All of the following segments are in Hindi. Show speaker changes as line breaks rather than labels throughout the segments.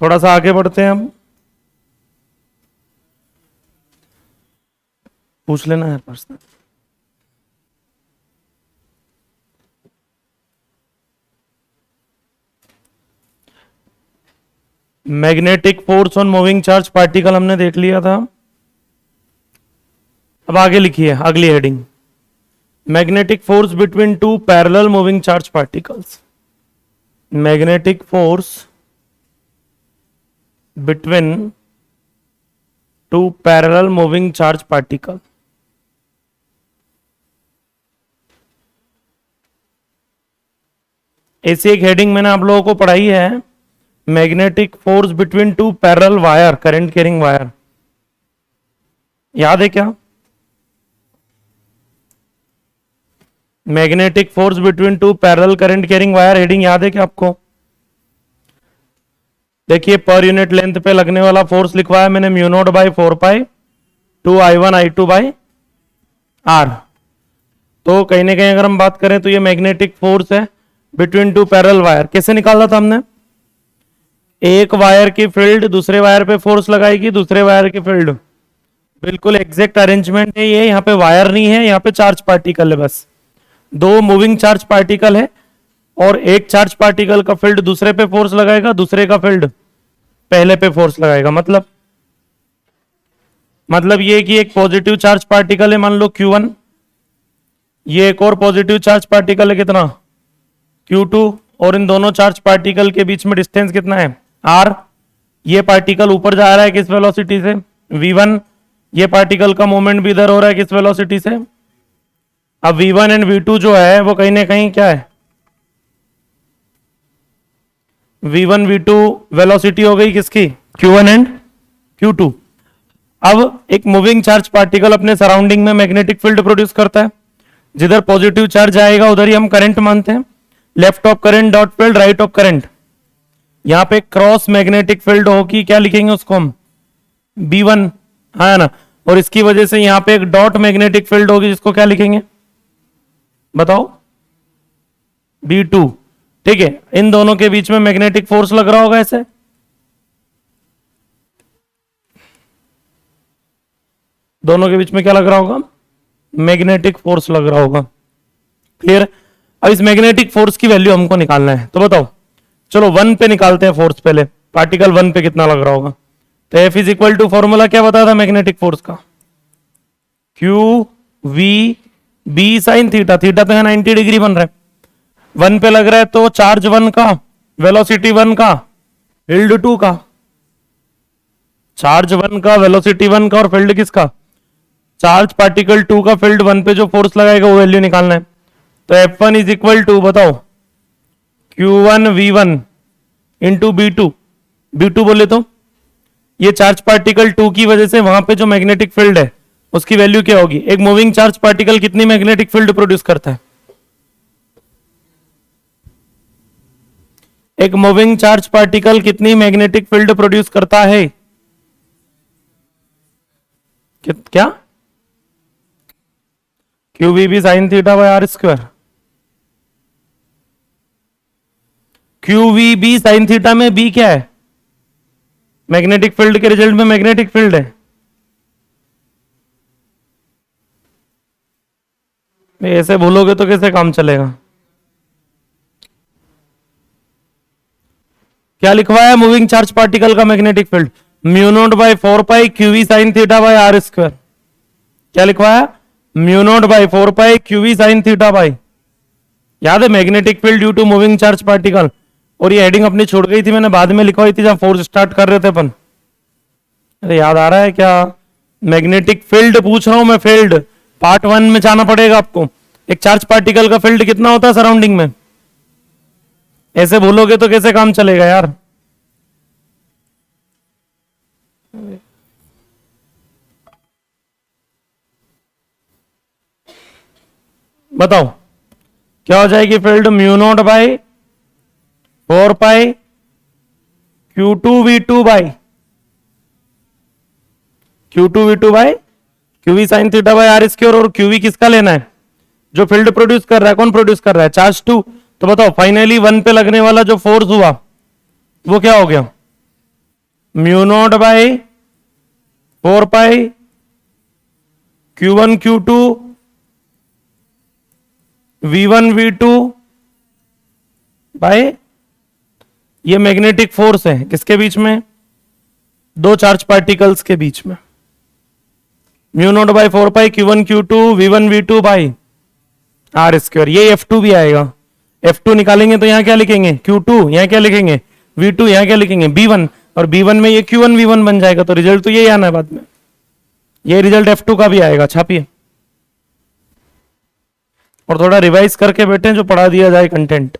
थोड़ा सा आगे बढ़ते हैं हम। पूछ लेना है प्रश्न। Magnetic force on moving charge particle हमने देख लिया था। अब आगे लिखिए अगली heading, magnetic force between two parallel moving charge particles. Magnetic force between two parallel moving charge particle. ऐसी एक हेडिंग मैंने आप लोगों को पढ़ाई है, magnetic force between two parallel wire, current carrying wire. याद है क्या? Magnetic force between two parallel current carrying wire, heading याद है क्या आपको? देखिए पर यूनिट लेंथ पे लगने वाला फोर्स लिखवाया मैंने mu not by 4 pi 2 I1 I2 by R. तो कहीं ना कहीं अगर हम बात करें तो ये मैग्नेटिक फोर्स है बिटवीन टू पैरेलल वायर। कैसे निकाला था हमने? एक वायर की फील्ड दूसरे वायर पे फोर्स लगाएगी, दूसरे वायर की फील्ड, बिल्कुल एग्जैक्ट अरेंजमेंट है ये। यहाँ पे वायर नहीं है, यहाँ पे चार्ज पार्टिकल है, बस दो मूविंग चार्ज पार्टिकल है और एक चार्ज पार्टिकल का फील्ड दूसरे पे फोर्स लगाएगा, दूसरे का फील्ड पहले पे फोर्स लगाएगा। मतलब ये कि एक पॉजिटिव चार्ज पार्टिकल है मान लो Q1, ये एक और पॉजिटिव चार्ज पार्टिकल है कितना Q2, और इन दोनों चार्ज पार्टिकल के बीच में डिस्टेंस कितना है R। ये पार्टिकल ऊपर जा रहा है किस वेलोसिटी से V1, ये पार्टिकल का मूवमेंट भी इधर हो रहा है किस वेलोसिटी से। अब V1 एंड V2 जो है वो कहीं ना कहीं क्या है, V1 V2 वेलोसिटी हो गई किसकी, Q1 एंड Q2। अब एक मूविंग चार्ज पार्टिकल अपने सराउंडिंग में मैग्नेटिक फील्ड प्रोड्यूस करता है, जिधर पॉजिटिव चार्ज आएगा उधर ही हम करंट मानते हैं। Left of current dot field, right of current. यहां पे क्रॉस मैग्नेटिक फील्ड होगी, क्या लिखेंगे उसको हम B1, है ना। और इसकी वजह से यहां पे एक डॉट मैग्नेटिक फील्ड होगी जिसको क्या लिखेंगे बताओ, B2। ठीक है, इन दोनों के बीच में मैग्नेटिक फोर्स लग रहा होगा ऐसे, दोनों के बीच में क्या लग रहा होगा, मैग्नेटिक फोर्स लग रहा होगा। क्लियर? अब इस मैग्नेटिक फोर्स की वैल्यू हमको निकालना है, तो बताओ। चलो 1 पे निकालते हैं फोर्स पहले, पार्टिकल 1 पे कितना लग रहा होगा। तो F is equal to formula क्या बताया था मैग्नेटिक फोर्स का, Q V B sine theta, theta तो है 90 डिग्री बन रहा है। 1 पे लग रहा है तो चार्ज 1 का, वेलोसिटी 1 का, फील्ड 2 का। चार्ज 1 का, वेलोसिटी 1 का और फील्ड किसका, चार्ज पार्टिकल 2 का। फील्ड 1 पे जो फोर्स लगाएगा वो वैल्यू निकालना है। तो F1 इज इक्वल टू बताओ Q1 V1 into B2, B2 बोले तो ये चार्ज पार्टिकल 2 की वजह से वहां पे जो मैग्नेटिक फील्ड है उसकी वैल्यू क्या होगी। एक मूविंग चार्ज पार्टिकल कितनी मैग्नेटिक फील्ड प्रोड्यूस करता है, एक मूविंग चार्ज पार्टिकल कितनी मैग्नेटिक फील्ड प्रोड्यूस करता है, क्या QVB sine theta by R square. QVB sine theta में B क्या है, मैग्नेटिक फील्ड के रिजल्ट में मैग्नेटिक फील्ड है। ऐसे भूलोगे तो कैसे काम चलेगा। क्या लिखवाया मूविंग चार्ज पार्टिकल का magnetic field, mu not by 4 pi QV sine theta by R square. क्या लिखवाया, mu not by 4 pi QV sine theta by, याद है magnetic field due to moving charge particle. और ये हेडिंग अपनी छूट गई थी, मैंने बाद में लिखवाई थी जहां फोर्स स्टार्ट कर रहे थे अपन। अरे याद आ रहा है क्या, मैग्नेटिक फील्ड पूछ रहा हूं मैं, फील्ड पार्ट 1 में जाना पड़ेगा आपको। एक चार्ज पार्टिकल का फील्ड कितना होता है सराउंडिंग में, ऐसे भूलोगे तो कैसे काम चलेगा यार। बताओ क्या हो जाएगी field, mu not by 4 pi Q2V2 by Q2V2 by QV sine theta by R square. और QV किसका लेना है, जो फील्ड प्रोड्यूस कर रहा है, कौन प्रोड्यूस कर रहा है, चार्ज 2। तो बताओ फाइनली 1 पे लगने वाला जो फोर्स हुआ वो क्या हो गया, mu not by 4 pi Q1 Q2 V1 V2 by, ये मैग्नेटिक फोर्स है किसके बीच में, दो चार्ज पार्टिकल्स के बीच में। Mu not by 4 pi Q1 Q2 V1 V2 by R square. ये F2 भी आएगा, F2 निकालेंगे तो यहां क्या लिखेंगे Q2, यहां क्या लिखेंगे V2, यहां क्या लिखेंगे B1, और B1 में ये Q1 V1 बन जाएगा। तो रिजल्ट तो यही आना है बाद में, ये रिजल्ट F2 का भी आएगा, छापिए और थोड़ा रिवाइज करके बैठे जो पढ़ा दिया जाए कंटेंट।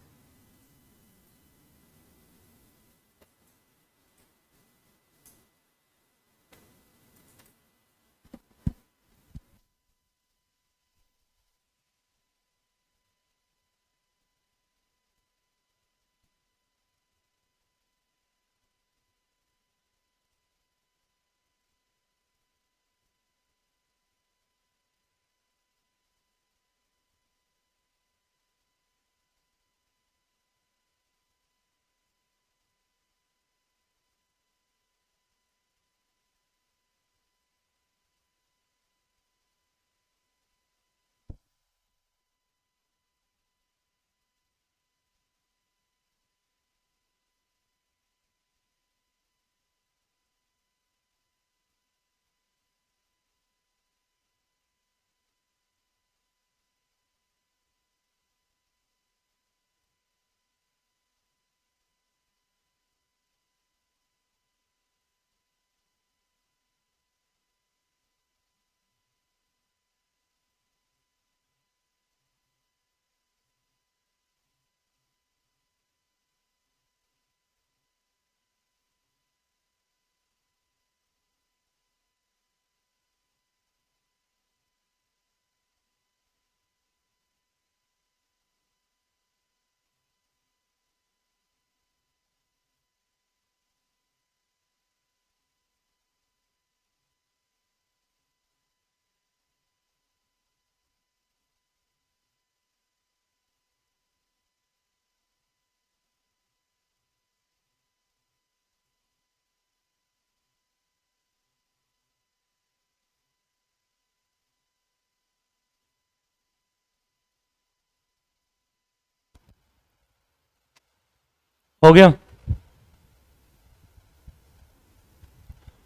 हो गया,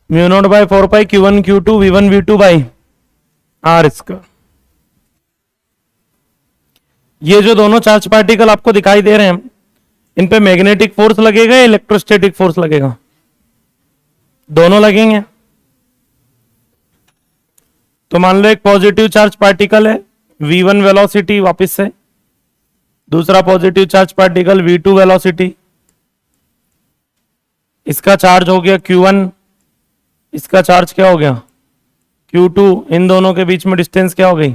mu not by 4 pi Q1 Q2 V1 V2 by R square. ये जो दोनों चार्ज पार्टिकल आपको दिखाई दे रहे हैं, इन पे मैग्नेटिक फोर्स लगेगा या इलेक्ट्रोस्टैटिक फोर्स लगेगा, दोनों लगेंगे। तो मान लो एक पॉजिटिव चार्ज पार्टिकल है V1 वेलोसिटी, वापस से दूसरा positive charge particle V2 velocity, इसका चार्ज हो गया Q1, इसका चार्ज क्या हो गया Q2, इन दोनों के बीच में डिस्टेंस क्या हो गई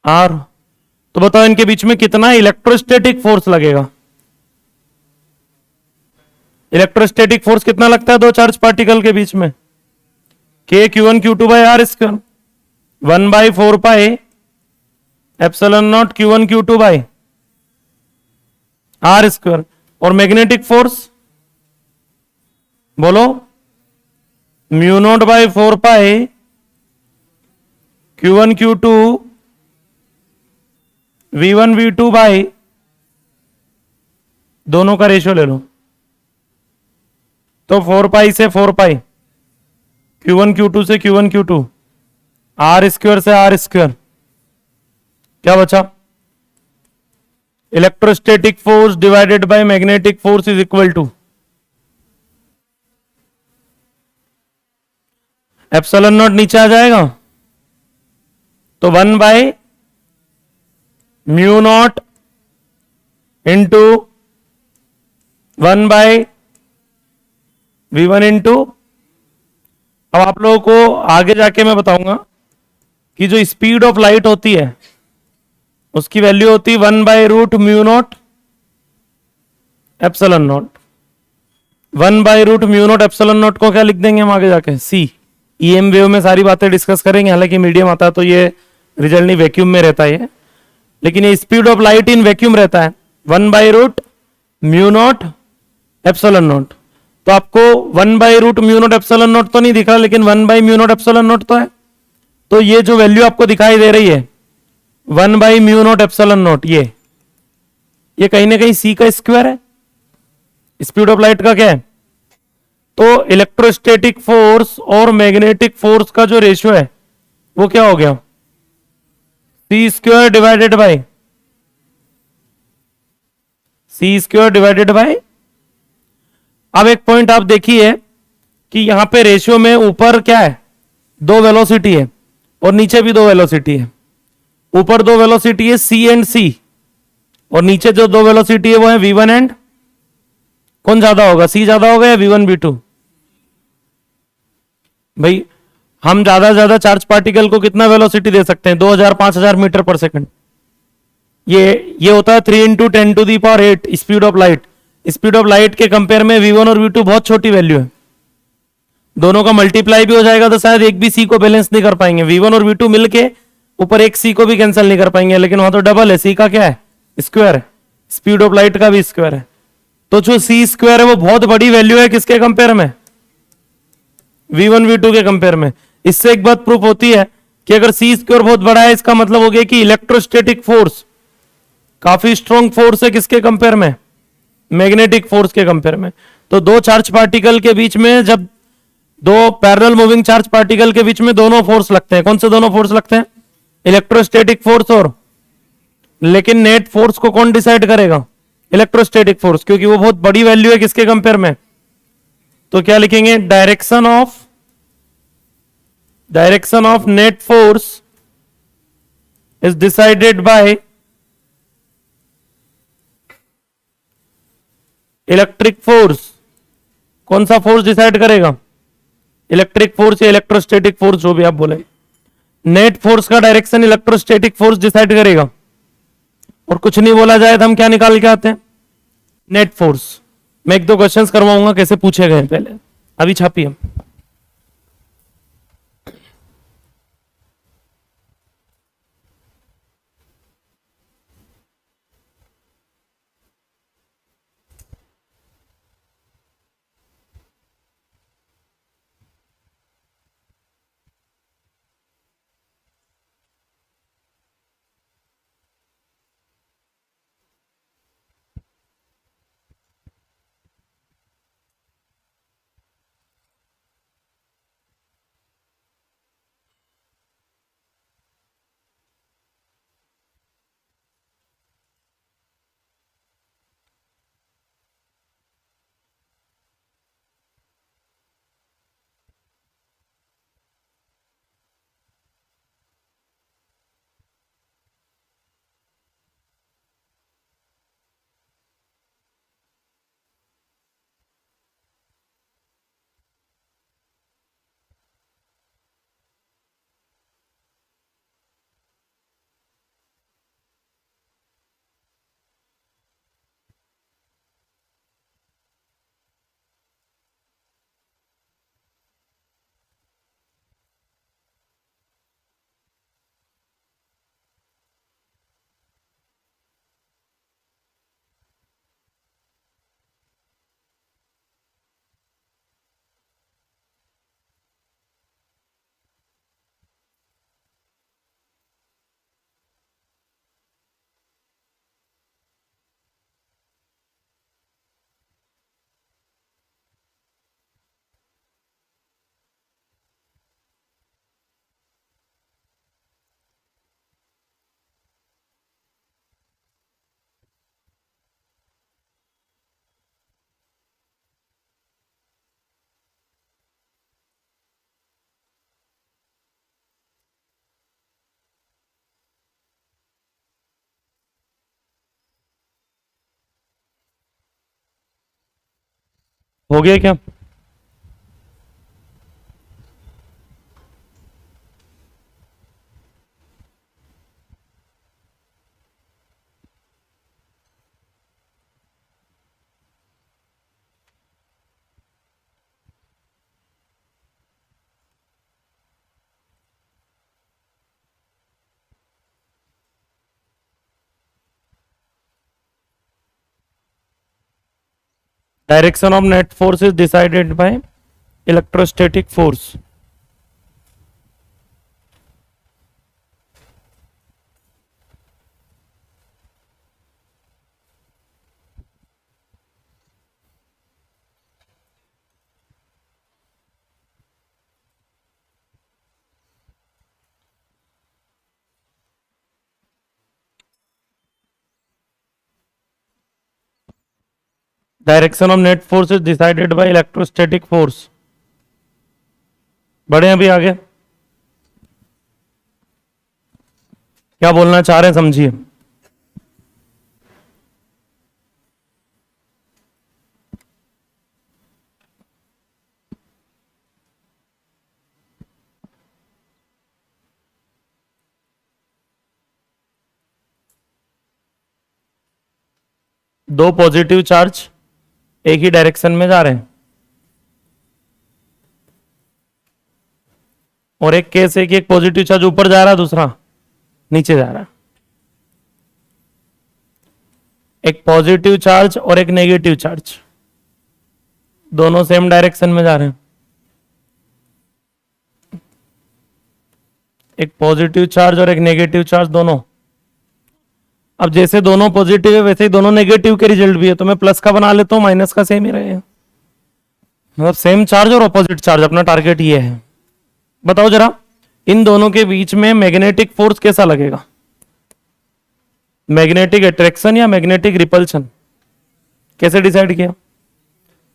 R। तो बताओ इनके बीच में कितना इलेक्ट्रोस्टैटिक फोर्स लगेगा, इलेक्ट्रोस्टैटिक फोर्स कितना लगता है दो चार्ज पार्टिकल के बीच में, K Q1 Q2 by R square 1 by 4 pi epsilon naught Q1 Q2 by R square. और मैग्नेटिक फोर्स बोलो, mu not by 4 pi Q1 Q2 V1 V2 by, दोनों का रेशियो ले लो, तो 4 पाई से 4 पाई Q1 Q2 से Q1 Q2 आर स्क्वायर से आर स्क्वायर, क्या बचा, electrostatic force divided by magnetic force is equal to epsilon naught नीचे आ जाएगा, तो 1 by mu naught into 1 by V1 into. अब आप लोगों को आगे जाके मैं बताऊंगा कि जो स्पीड ऑफ लाइट होती है उसकी वैल्यू होती है 1 by root mu naught epsilon naught. 1 by root mu naught epsilon naught को क्या लिख देंगे हम आगे जाके C। EM वेव में सारी बातें डिस्कस करेंगे, हालांकि मीडियम आता है तो ये रिजल्ट नहीं, वैक्यूम में रहता है, लेकिन ये speed of light in vacuum रहता है 1 by root mu naught epsilon naught. तो आपको 1/√μ0 तो नहीं दिखा, लेकिन 1/μ0 तो है। तो ये जो वैल्यू आपको दिखाई दे रही है 1/μ0, ये कहीं ना कहीं सी का स्क्वायर है। स्पीड ऑफ लाइट का क्या है? तो इलेक्ट्रोस्टैटिक फोर्स और मैग्नेटिक फोर्स का जो रेशियो है वो क्या हो गया? C² divided by C²। अब एक पॉइंट आप देखिए कि यहां पे रेशियो में ऊपर क्या है? दो वेलोसिटी है और नीचे भी दो वेलोसिटी है। ऊपर दो वेलोसिटी है C एंड C, और नीचे जो दो वेलोसिटी है वो है V1 एंड, कौन ज्यादा होगा? C ज्यादा होगा या V1 V2? भाई हम ज्यादा चार्ज पार्टिकल को कितना वेलोसिटी दे सकते हैं? 2000 5000 मीटर पर सेकंड। ये होता है 3 × 10⁸ speed of light. Speed of light के कंपेयर में V1 और V2 बहुत छोटी वैल्यू है। दोनों का मल्टीप्लाई भी हो जाएगा तो शायद एक भी C को बैलेंस नहीं कर पाएंगे। V1 और V2 मिलके ऊपर एक C को भी कैंसिल नहीं कर पाएंगे, लेकिन वहां तो डबल है, C का क्या है? स्क्वायर है। स्पीड ऑफ लाइट का भी स्क्वायर है। तो जो C² है वो बहुत बड़ी वैल्यू है किसके कंपेयर में? V1 V2 के कंपेयर में। इससे एक बात प्रूफ होती है कि अगर C² बहुत बड़ा है, इसका मतलब हो गया कि इलेक्ट्रोस्टैटिक फोर्स काफी स्ट्रॉन्ग फोर्स है किसके कंपेयर में? मैग्नेटिक फोर्स के कंपेयर में। तो दो चार्ज पार्टिकल के बीच में, जब दो पैरेलल मूविंग चार्ज पार्टिकल के बीच में दोनों फोर्स लगते हैं, कौन से दोनों फोर्स लगते हैं? इलेक्ट्रोस्टैटिक फोर्स और, लेकिन नेट फोर्स को कौन डिसाइड करेगा? इलेक्ट्रोस्टैटिक फोर्स, क्योंकि वो बहुत बड़ी वैल्यू है किसके कंपेयर में। तो क्या लिखेंगे? Direction of net force is decided by electric force. कौन सा फोर्स डिसाइड करेगा? इलेक्ट्रिक फोर्स या इलेक्ट्रोस्टैटिक फोर्स, जो भी आप बोले। नेट फोर्स का डायरेक्शन इलेक्ट्रोस्टैटिक फोर्स डिसाइड करेगा। और कुछ नहीं बोला जाए तो हम क्या निकाल के आते हैं? Net force. मैं एक दो क्वेश्चंस करवाऊंगा कैसे पूछे गए पहले, अभी छापिए। हो गया क्या? Direction of net force is decided by electrostatic force. Direction of net force is decided by electrostatic force. बढ़े अभी आगे, क्या बोलना चाह रहे हैं समझिए. दो पॉजिटिव चार्ज एक ही डायरेक्शन में जा रहे हैं और एक केस है कि एक पॉजिटिव चार्ज ऊपर जा रहा है, दूसरा नीचे जा रहा है. एक पॉजिटिव चार्ज और एक नेगेटिव चार्ज दोनों सेम डायरेक्शन में जा रहे हैं. एक पॉजिटिव चार्ज और एक नेगेटिव चार्ज दोनों. अब जैसे दोनों पॉजिटिव है वैसे ही दोनों नेगेटिव के रिजल्ट भी है, तो मैं प्लस का बना लेता हूं, माइनस का सेम ही रहे. मतलब सेम चार्ज और ऑपोजिट चार्ज, अपना टारगेट ये है. बताओ जरा इन दोनों के बीच में मैग्नेटिक फोर्स कैसा लगेगा? मैग्नेटिक अट्रैक्शन या मैग्नेटिक रिपल्शन? कैसे डिसाइड किया?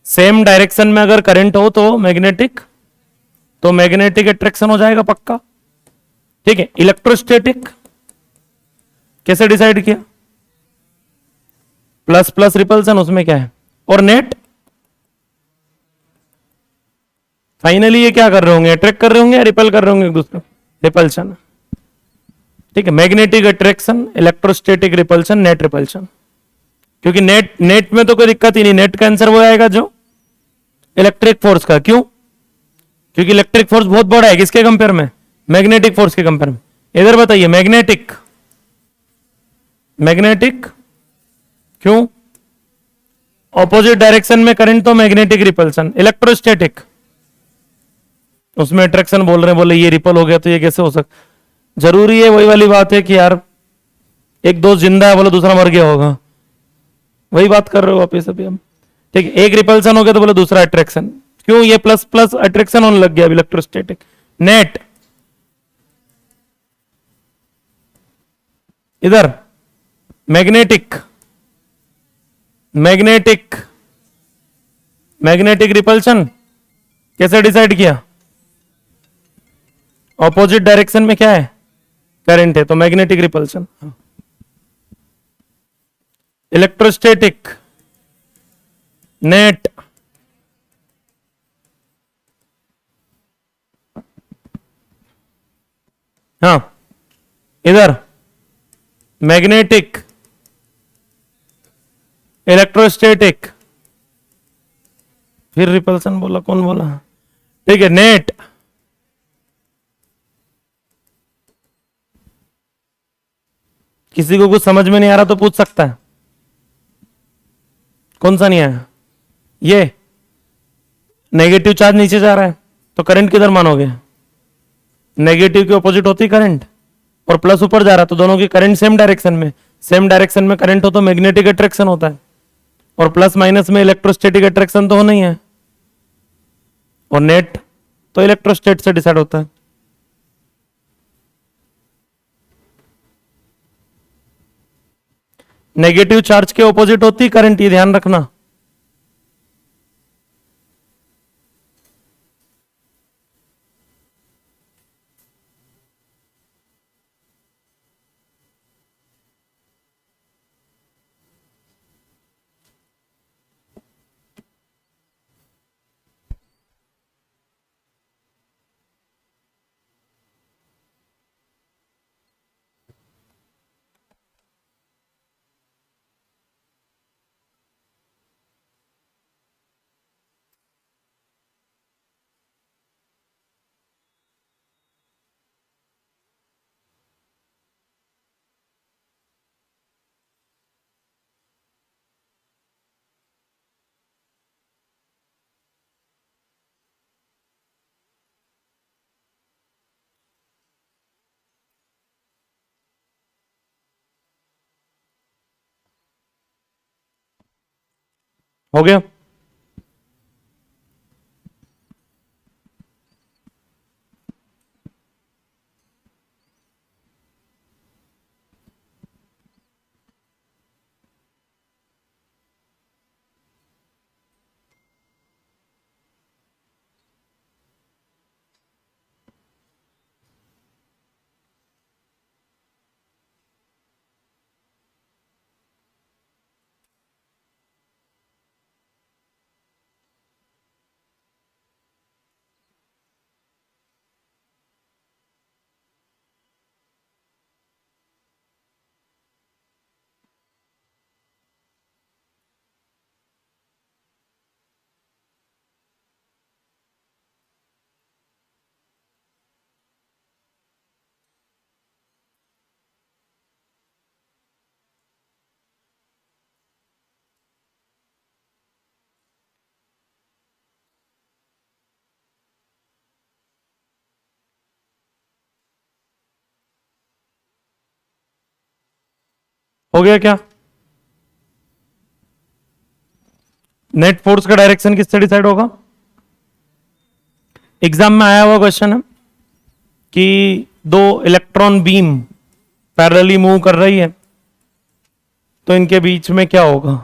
सेम डायरेक्शन में अगर करंट हो तो मैग्नेटिक अट्रैक्शन हो जाएगा पक्का. ठीक है. इलेक्ट्रोस्टैटिक कैसे डिसाइड किया? प्लस प्लस रिपल्सन, उसमें क्या है? और नेट फाइनली ये क्या कर रहे होंगे? अट्रैक्ट कर रहे होंगे या रिपल कर रहे होंगे एक दूसरे? रिपल्शन. ठीक है. Magnetic attraction, electrostatic repulsion, net repulsion. क्योंकि नेट में तो कोई दिक्कत ही नहीं, नेट का आंसर वो आएगा जो इलेक्ट्रिक फोर्स का. क्यों? क्योंकि इलेक्ट्रिक फोर्स बहुत बड़ा है किसके कंपेयर में? मैग्नेटिक फोर्स के कंपेयर में. इधर बताइए मैग्नेटिक क्यों? ऑपोजिट डायरेक्शन में करंट तो मैग्नेटिक रिपल्सन. इलेक्ट्रोस्टैटिक उसमें अट्रैक्शन बोल रहे हैं, बोले ये रिपल हो गया तो ये कैसे हो सकता? जरूरी है? वही वाली बात है कि यार एक दोस्त जिंदा है बोले दूसरा मर गया होगा, वही बात कर रहे हो वापिस अभी हम. ठीक है. एक रिपल्सन हो गया तो बोले दूसरा अट्रैक्शन. क्यों? ये प्लस प्लस अट्रैक्शन होने लग गया इलेक्ट्रोस्टैटिक. नेट इधर मैग्नेटिक रिपल्शन कैसे डिसाइड किया? ऑपोजिट डायरेक्शन में क्या है? करंट है, तो मैग्नेटिक रिपल्शन. Electrostatic net. हाँ. इधर मैग्नेटिक इलेक्ट्रोस्टैटिक, फिर रिपल्सन बोला, कौन बोला? ठीक है. नेट किसी को कुछ समझ में नहीं आ रहा तो पूछ सकता है. कौन सा नहीं आया? ये नेगेटिव चार्ज नीचे जा रहा है तो करंट किधर मानोगे? नेगेटिव के ऑपोजिट होती करंट, और प्लस ऊपर जा रहा है तो दोनों की करंट सेम डायरेक्शन में करंट हो तो मैग्नेटिक अट्रैक्शन होता है, और प्लस माइनस में इलेक्ट्रोस्टैटिक अट्रैक्शन तो होना ही है. और नेट तो इलेक्ट्रोस्टैट से डिसाइड होता है. नेगेटिव चार्ज के ऑपोजिट होती करंट, ये ध्यान रखना. हो गया? हो गया क्या? नेट फोर्स का डायरेक्शन किससे डिसाइड होगा? एग्जाम में आया हुआ क्वेश्चन है कि दो इलेक्ट्रॉन बीम पैरेलली मूव कर रही है, तो इनके बीच में क्या होगा?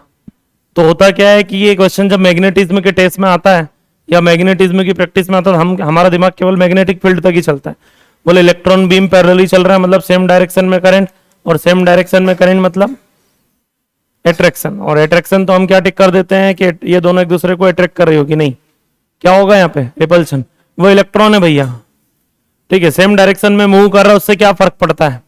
तो होता क्या है कि ये क्वेश्चन जब मैग्नेटिज्म के टेस्ट में आता है या मैग्नेटिज्म की प्रैक्टिस में आता है, तो हमारा दिमाग केवल मैग्नेटिक फील्ड तक ही चलता है। बोले इलेक्ट्रॉन बीम पैरेलली चल रहा है मतलब सेम डायरेक्शन में करंट, और सेम डायरेक्शन में करंट मतलब अट्रैक्शन। और अट्रैक्शन तो हम क्या टिक कर देते हैं कि ये दोनों एक दूसरे को अट्रैक्ट कर रही होगी, नहीं, क्या होगा यहाँ पे? रिपल्शन। वो इलेक्ट्रॉन है भैया, ठीक है, सेम डायरेक्शन में मूव कर रहा है, उससे क्या फर्क पड़ता है?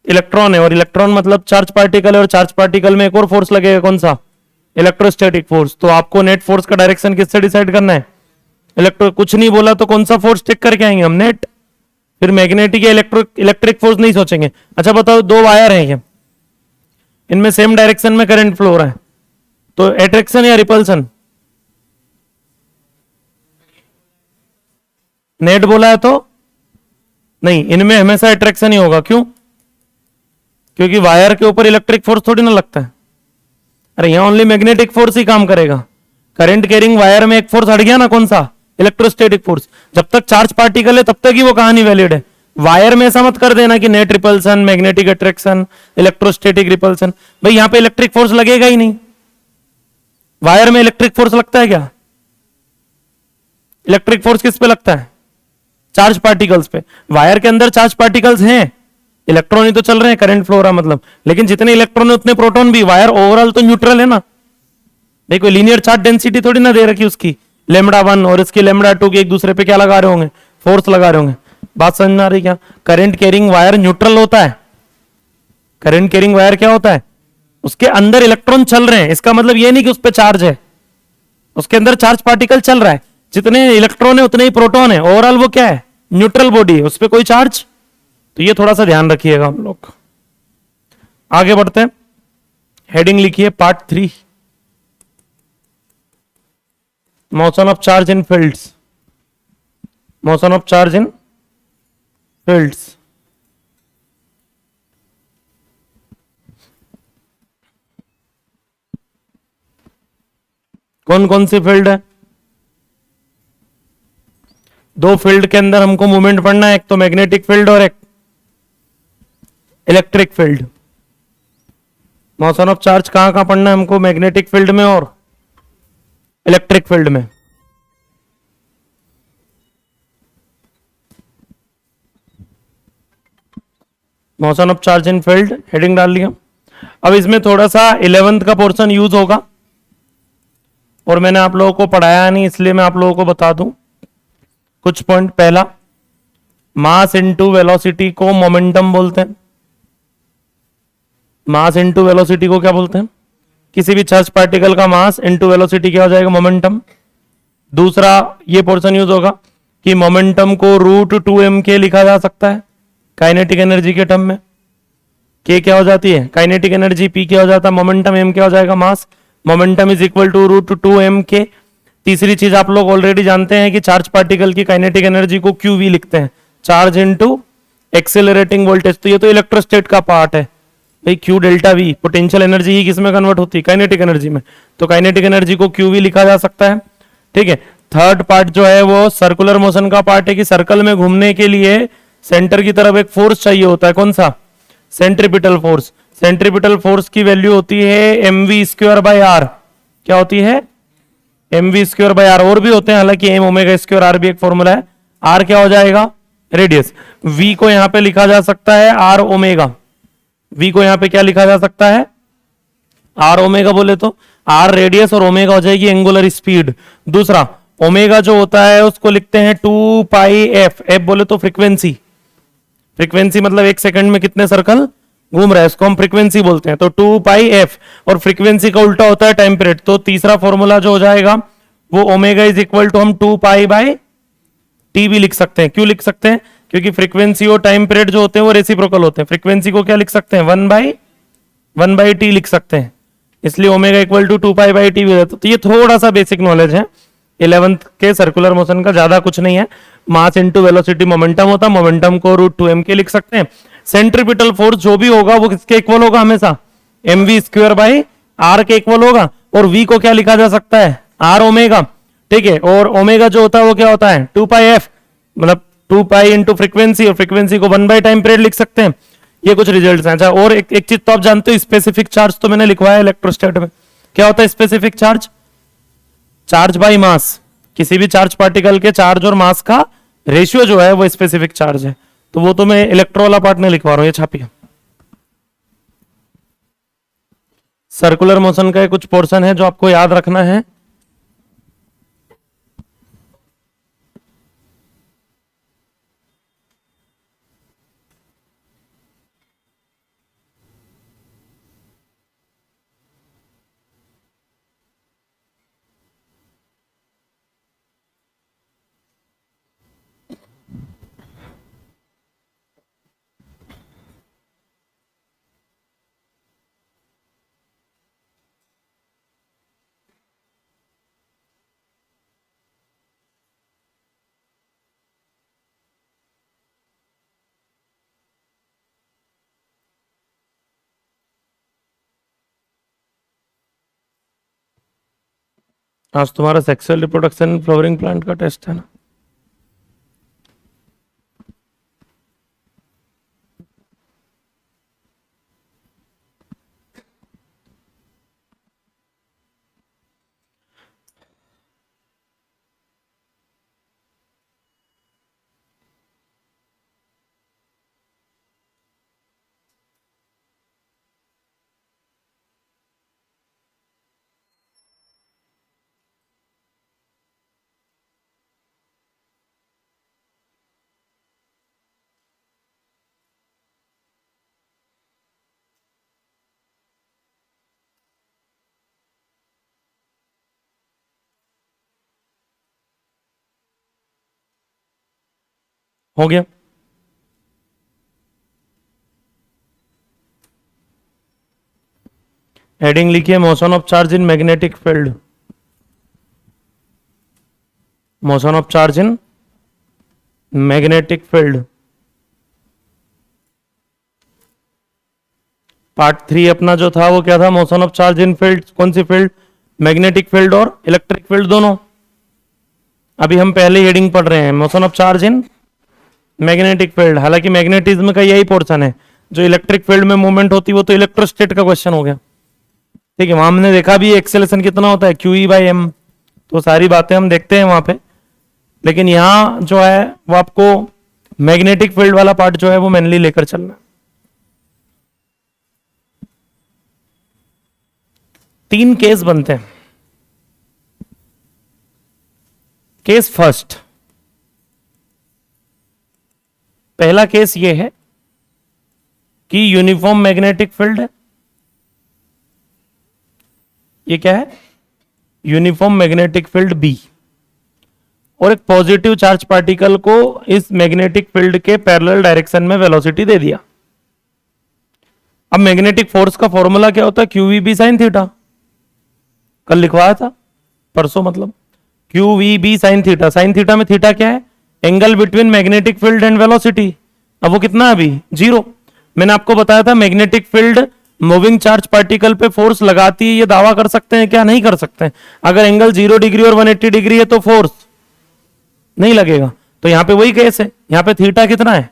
इलेक्ट्रॉन है, और इलेक्ट्रॉन मतलब चार्ज पार्टिकल है, और चार्ज पार्टिकल में एक और फोर्स लगेगा, कौन सा? Electrostatic force. तो आपको नेट फोर्स का डायरेक्शन किससे डिसाइड करना है? इलेक्ट्रो। कुछ नहीं बोला तो कौन सा फोर्स टिक करके आएंगे हम? नेट। फिर मैग्नेटिक या इलेक्ट्रिक फोर्स नहीं सोचेंगे। अच्छा बताओ, दो वायर हैं ये, इनमें सेम डायरेक्शन में करंट फ्लो हो रहा है, तो अट्रैक्शन या रिपल्सन? नेट बोला है तो नहीं, इनमें हमेशा अट्रैक्शन ही होगा। क्यों? क्योंकि वायर के ऊपर इलेक्ट्रिक फोर्स थोड़ी ना लगता है। अरे यहां ओनली मैग्नेटिक फोर्स ही काम करेगा। करंट कैरिंग वायर में एक फोर्स हट गया ना, कौन सा? Electrostatic force. जब तक चार्ज पार्टिकल है तब तक ही वो कहानी वैलिड है। वायर में ऐसा मत कर देना कि net repulsion, magnetic attraction, electrostatic repulsion. भाई यहां पे इलेक्ट्रिक फोर्स लगेगा ही नहीं। वायर में इलेक्ट्रिक फोर्स लगता है क्या? इलेक्ट्रिक फोर्स किस पे लगता है? चार्ज पार्टिकल्स पे। वायर के अंदर चार्ज पार्टिकल्स हैं, इलेक्ट्रॉन ही तो चल रहे हैं, करंट फ्लो हो रहा मतलब। लेकिन जितने इलेक्ट्रॉन है उतने प्रोटॉन भी। वायर ओवरऑल तो न्यूट्रल है ना। देखो लीनियर चार्ज डेंसिटी थोड़ी ना दे रखी उसकी, λ1 और इसकी λ2 की एक दूसरे पे क्या लगा रहे होंगे? फोर्स लगा रहे होंगे। बात समझ में आ रही क्या? करंट कैरिंग वायर न्यूट्रल होता है। करंट कैरिंग वायर क्या होता है? उसके अंदर इलेक्ट्रॉन चल रहे हैं, इसका मतलब ये नहीं कि उस पर चार्ज है, उसके अंदर चार्ज पार्टिकल चल रहा है। जितने इलेक्ट्रॉन है उतने ही प्रोटॉन है। ओवरऑल वो क्या है? न्यूट्रल बॉडी है, उस पर कोई चार्ज। तो ये थोड़ा सा ध्यान रखिएगा हम लोग। आगे बढ़ते हैं, हेडिंग लिखिए part 3, motion of charge in fields. Motion of charge in fields. कौन कौन सी फील्ड है? दो फील्ड के अंदर हमको मूवमेंट पढ़ना है, एक तो मैग्नेटिक फील्ड और एक electric field. Motion of charge कहां कहां पढ़ना है हमको? मैग्नेटिक फील्ड में और इलेक्ट्रिक फील्ड में। Motion of charge in field heading डाल लिया। अब इसमें थोड़ा सा 11th का पोर्शन यूज होगा, और मैंने आप लोगों को पढ़ाया नहीं, इसलिए मैं आप लोगों को बता दूं कुछ पॉइंट। पहला, मास इनटू वेलोसिटी को मोमेंटम बोलते हैं। मास इनटू वेलोसिटी को क्या बोलते हैं? किसी भी चार्ज पार्टिकल का मास इनटू वेलोसिटी क्या हो जाएगा? मोमेंटम। दूसरा ये पोर्शन यूज होगा कि मोमेंटम को √2m के लिखा जा सकता है काइनेटिक एनर्जी के टर्म में। के क्या हो जाती है? Kinetic energy. पी क्या हो जाता है? मोमेंटम। एम क्या हो जाएगा? Mass. Momentum is equal to √2m K. तीसरी चीज आप लोग ऑलरेडी जानते हैं कि चार्ज पार्टिकल की काइनेटिक एनर्जी को QV लिखते हैं, चार्ज इनटू एक्सेलरेटिंग वोल्टेज। तो ये तो इलेक्ट्रोस्टेट का पार्ट है। भाई Q delta V potential energy ही किस में कन्वर्ट होती है, काइनेटिक एनर्जी में, तो काइनेटिक एनर्जी को क्यू वी लिखा जा सकता है। ठीक है, थर्ड पार्ट जो है वो सर्कुलर मोशन का पार्ट है कि सर्कल में घूमने के लिए सेंटर की तरफ एक फोर्स चाहिए होता है, कौन सा, सेंट्रीपिटल फोर्स। सेंट्रीपिटल फोर्स की वैल्यू होती है M V square by R, क्या होती है, M V square by R, और भी होते हैं हालांकि एम ओमेगा स्क्वायर आर भी एक फॉर्मूला है। आर क्या हो जाएगा, रेडियस। वी को यहां पे लिखा जा सकता है आर ओमेगा, वी को यहां पे क्या लिखा जा सकता है, आर ओमेगा बोले तो आर रेडियस और ओमेगा हो जाएगी एंगुलर स्पीड। दूसरा ओमेगा जो होता है उसको लिखते हैं 2 पाई एफ, एफ बोले तो फ्रीक्वेंसी, फ्रीक्वेंसी मतलब एक सेकंड में कितने सर्कल घूम रहा है, इसको हम फ्रीक्वेंसी बोलते हैं। तो 2 पाई एफ, और फ्रीक्वेंसी का उल्टा होता है टाइम पीरियड, तो तीसरा फॉर्मूला जो हो जाएगा वो ओमेगा इज इक्वल टू हम 2 पाई बाय टी भी लिख सकते हैं। क्यों लिख सकते हैं, क्योंकि फ्रीक्वेंसी और टाइम पीरियड जो होते हैं वो रेसिप्रोकल होते हैं। फ्रीक्वेंसी को क्या लिख सकते हैं, 1 बाई टी लिख सकते हैं, इसलिए omega equal to 2 pi by T भी हो जाता है। तो ये थोड़ा सा बेसिक नॉलेज है 11th के सर्कुलर मोशन का, ज्यादा कुछ नहीं है। मास इनटू वेलोसिटी मोमेंटम होता है, मोमेंटम को √2m के लिख सकते हैं। सेंट्रीपिटल फोर्स जो भी होगा वो किसके इक्वल होगा, हमेशा M V square by R के इक्वल होगा। और वी को क्या लिखा जा सकता है, आर ओमेगा। ठीक है, और ओमेगा जो होता है वो क्या होता है 2 पाई एफ, मतलब 2 पाई इंटू फ्रीक्वेंसी, और फ्रीक्वेंसी को 1 बाई टाइम पीरियड लिख सकते हैं। ये कुछ रिजल्ट्स हैं। अच्छा, और एक चीज तो आप जानते हो, स्पेसिफिक चार्ज तो मैंने लिखवाया इलेक्ट्रोस्टैट में। क्या होता है specific charge, charge by mass, किसी भी चार्ज पार्टिकल के चार्ज और मास का रेशियो जो है वो स्पेसिफिक चार्ज है। तो वो तो मैं इलेक्ट्रो वाला पार्ट नहीं लिखवा रहा हूं, ये छापिए। सर्कुलर मोशन का कुछ पोर्शन है जो आपको याद रखना है। आज तुम्हारा सेक्सुअल रिप्रोडक्शन फ्लावरिंग प्लांट का टेस्ट है ना। हो गया, हेडिंग लिखिए motion of charge in magnetic field, motion of charge in magnetic field. Part 3 अपना जो था वो क्या था, motion of charge in field. कौन सी फील्ड, मैग्नेटिक फील्ड और इलेक्ट्रिक फील्ड दोनों। अभी हम पहले हेडिंग पढ़ रहे हैं motion of charge in magnetic field. हालांकि मैग्नेटिज्म का यही पोर्शन है, जो इलेक्ट्रिक फील्ड में मूवमेंट होती है वो तो इलेक्ट्रोस्टेट का क्वेश्चन हो गया। ठीक है, वहां हमने देखा भी एक्सेलेरेशन कितना होता है, QE बाई एम, तो सारी बातें हम देखते हैं वहां पे। लेकिन यहां जो है वो आपको मैग्नेटिक फील्ड वाला पार्ट जो है वो मेनली लेकर चलना है। 3 केस बनते हैं। केस फर्स्ट, पहला केस ये है कि यूनिफॉर्म मैग्नेटिक फील्ड है। ये क्या है, यूनिफॉर्म मैग्नेटिक फील्ड बी, और एक पॉजिटिव चार्ज पार्टिकल को इस मैग्नेटिक फील्ड के पैरेलल डायरेक्शन में वेलोसिटी दे दिया। अब मैग्नेटिक फोर्स का फॉर्मूला क्या होता है, QVB sin थीटा, कल लिखवाया था परसों, मतलब QVB sin theta. sin theta में थीटा क्या है, angle between magnetic field and velocity. अब वो कितना है अभी, 0। मैंने आपको बताया था magnetic field moving charge particle पे फोर्स लगाती है, ये दावा कर सकते हैं क्या? नहीं कर सकते हैं। अगर एंगल 0 डिग्री और 180 डिग्री है तो फोर्स नहीं लगेगा। तो यहां पे वही केस है, यहां पे थीटा कितना है?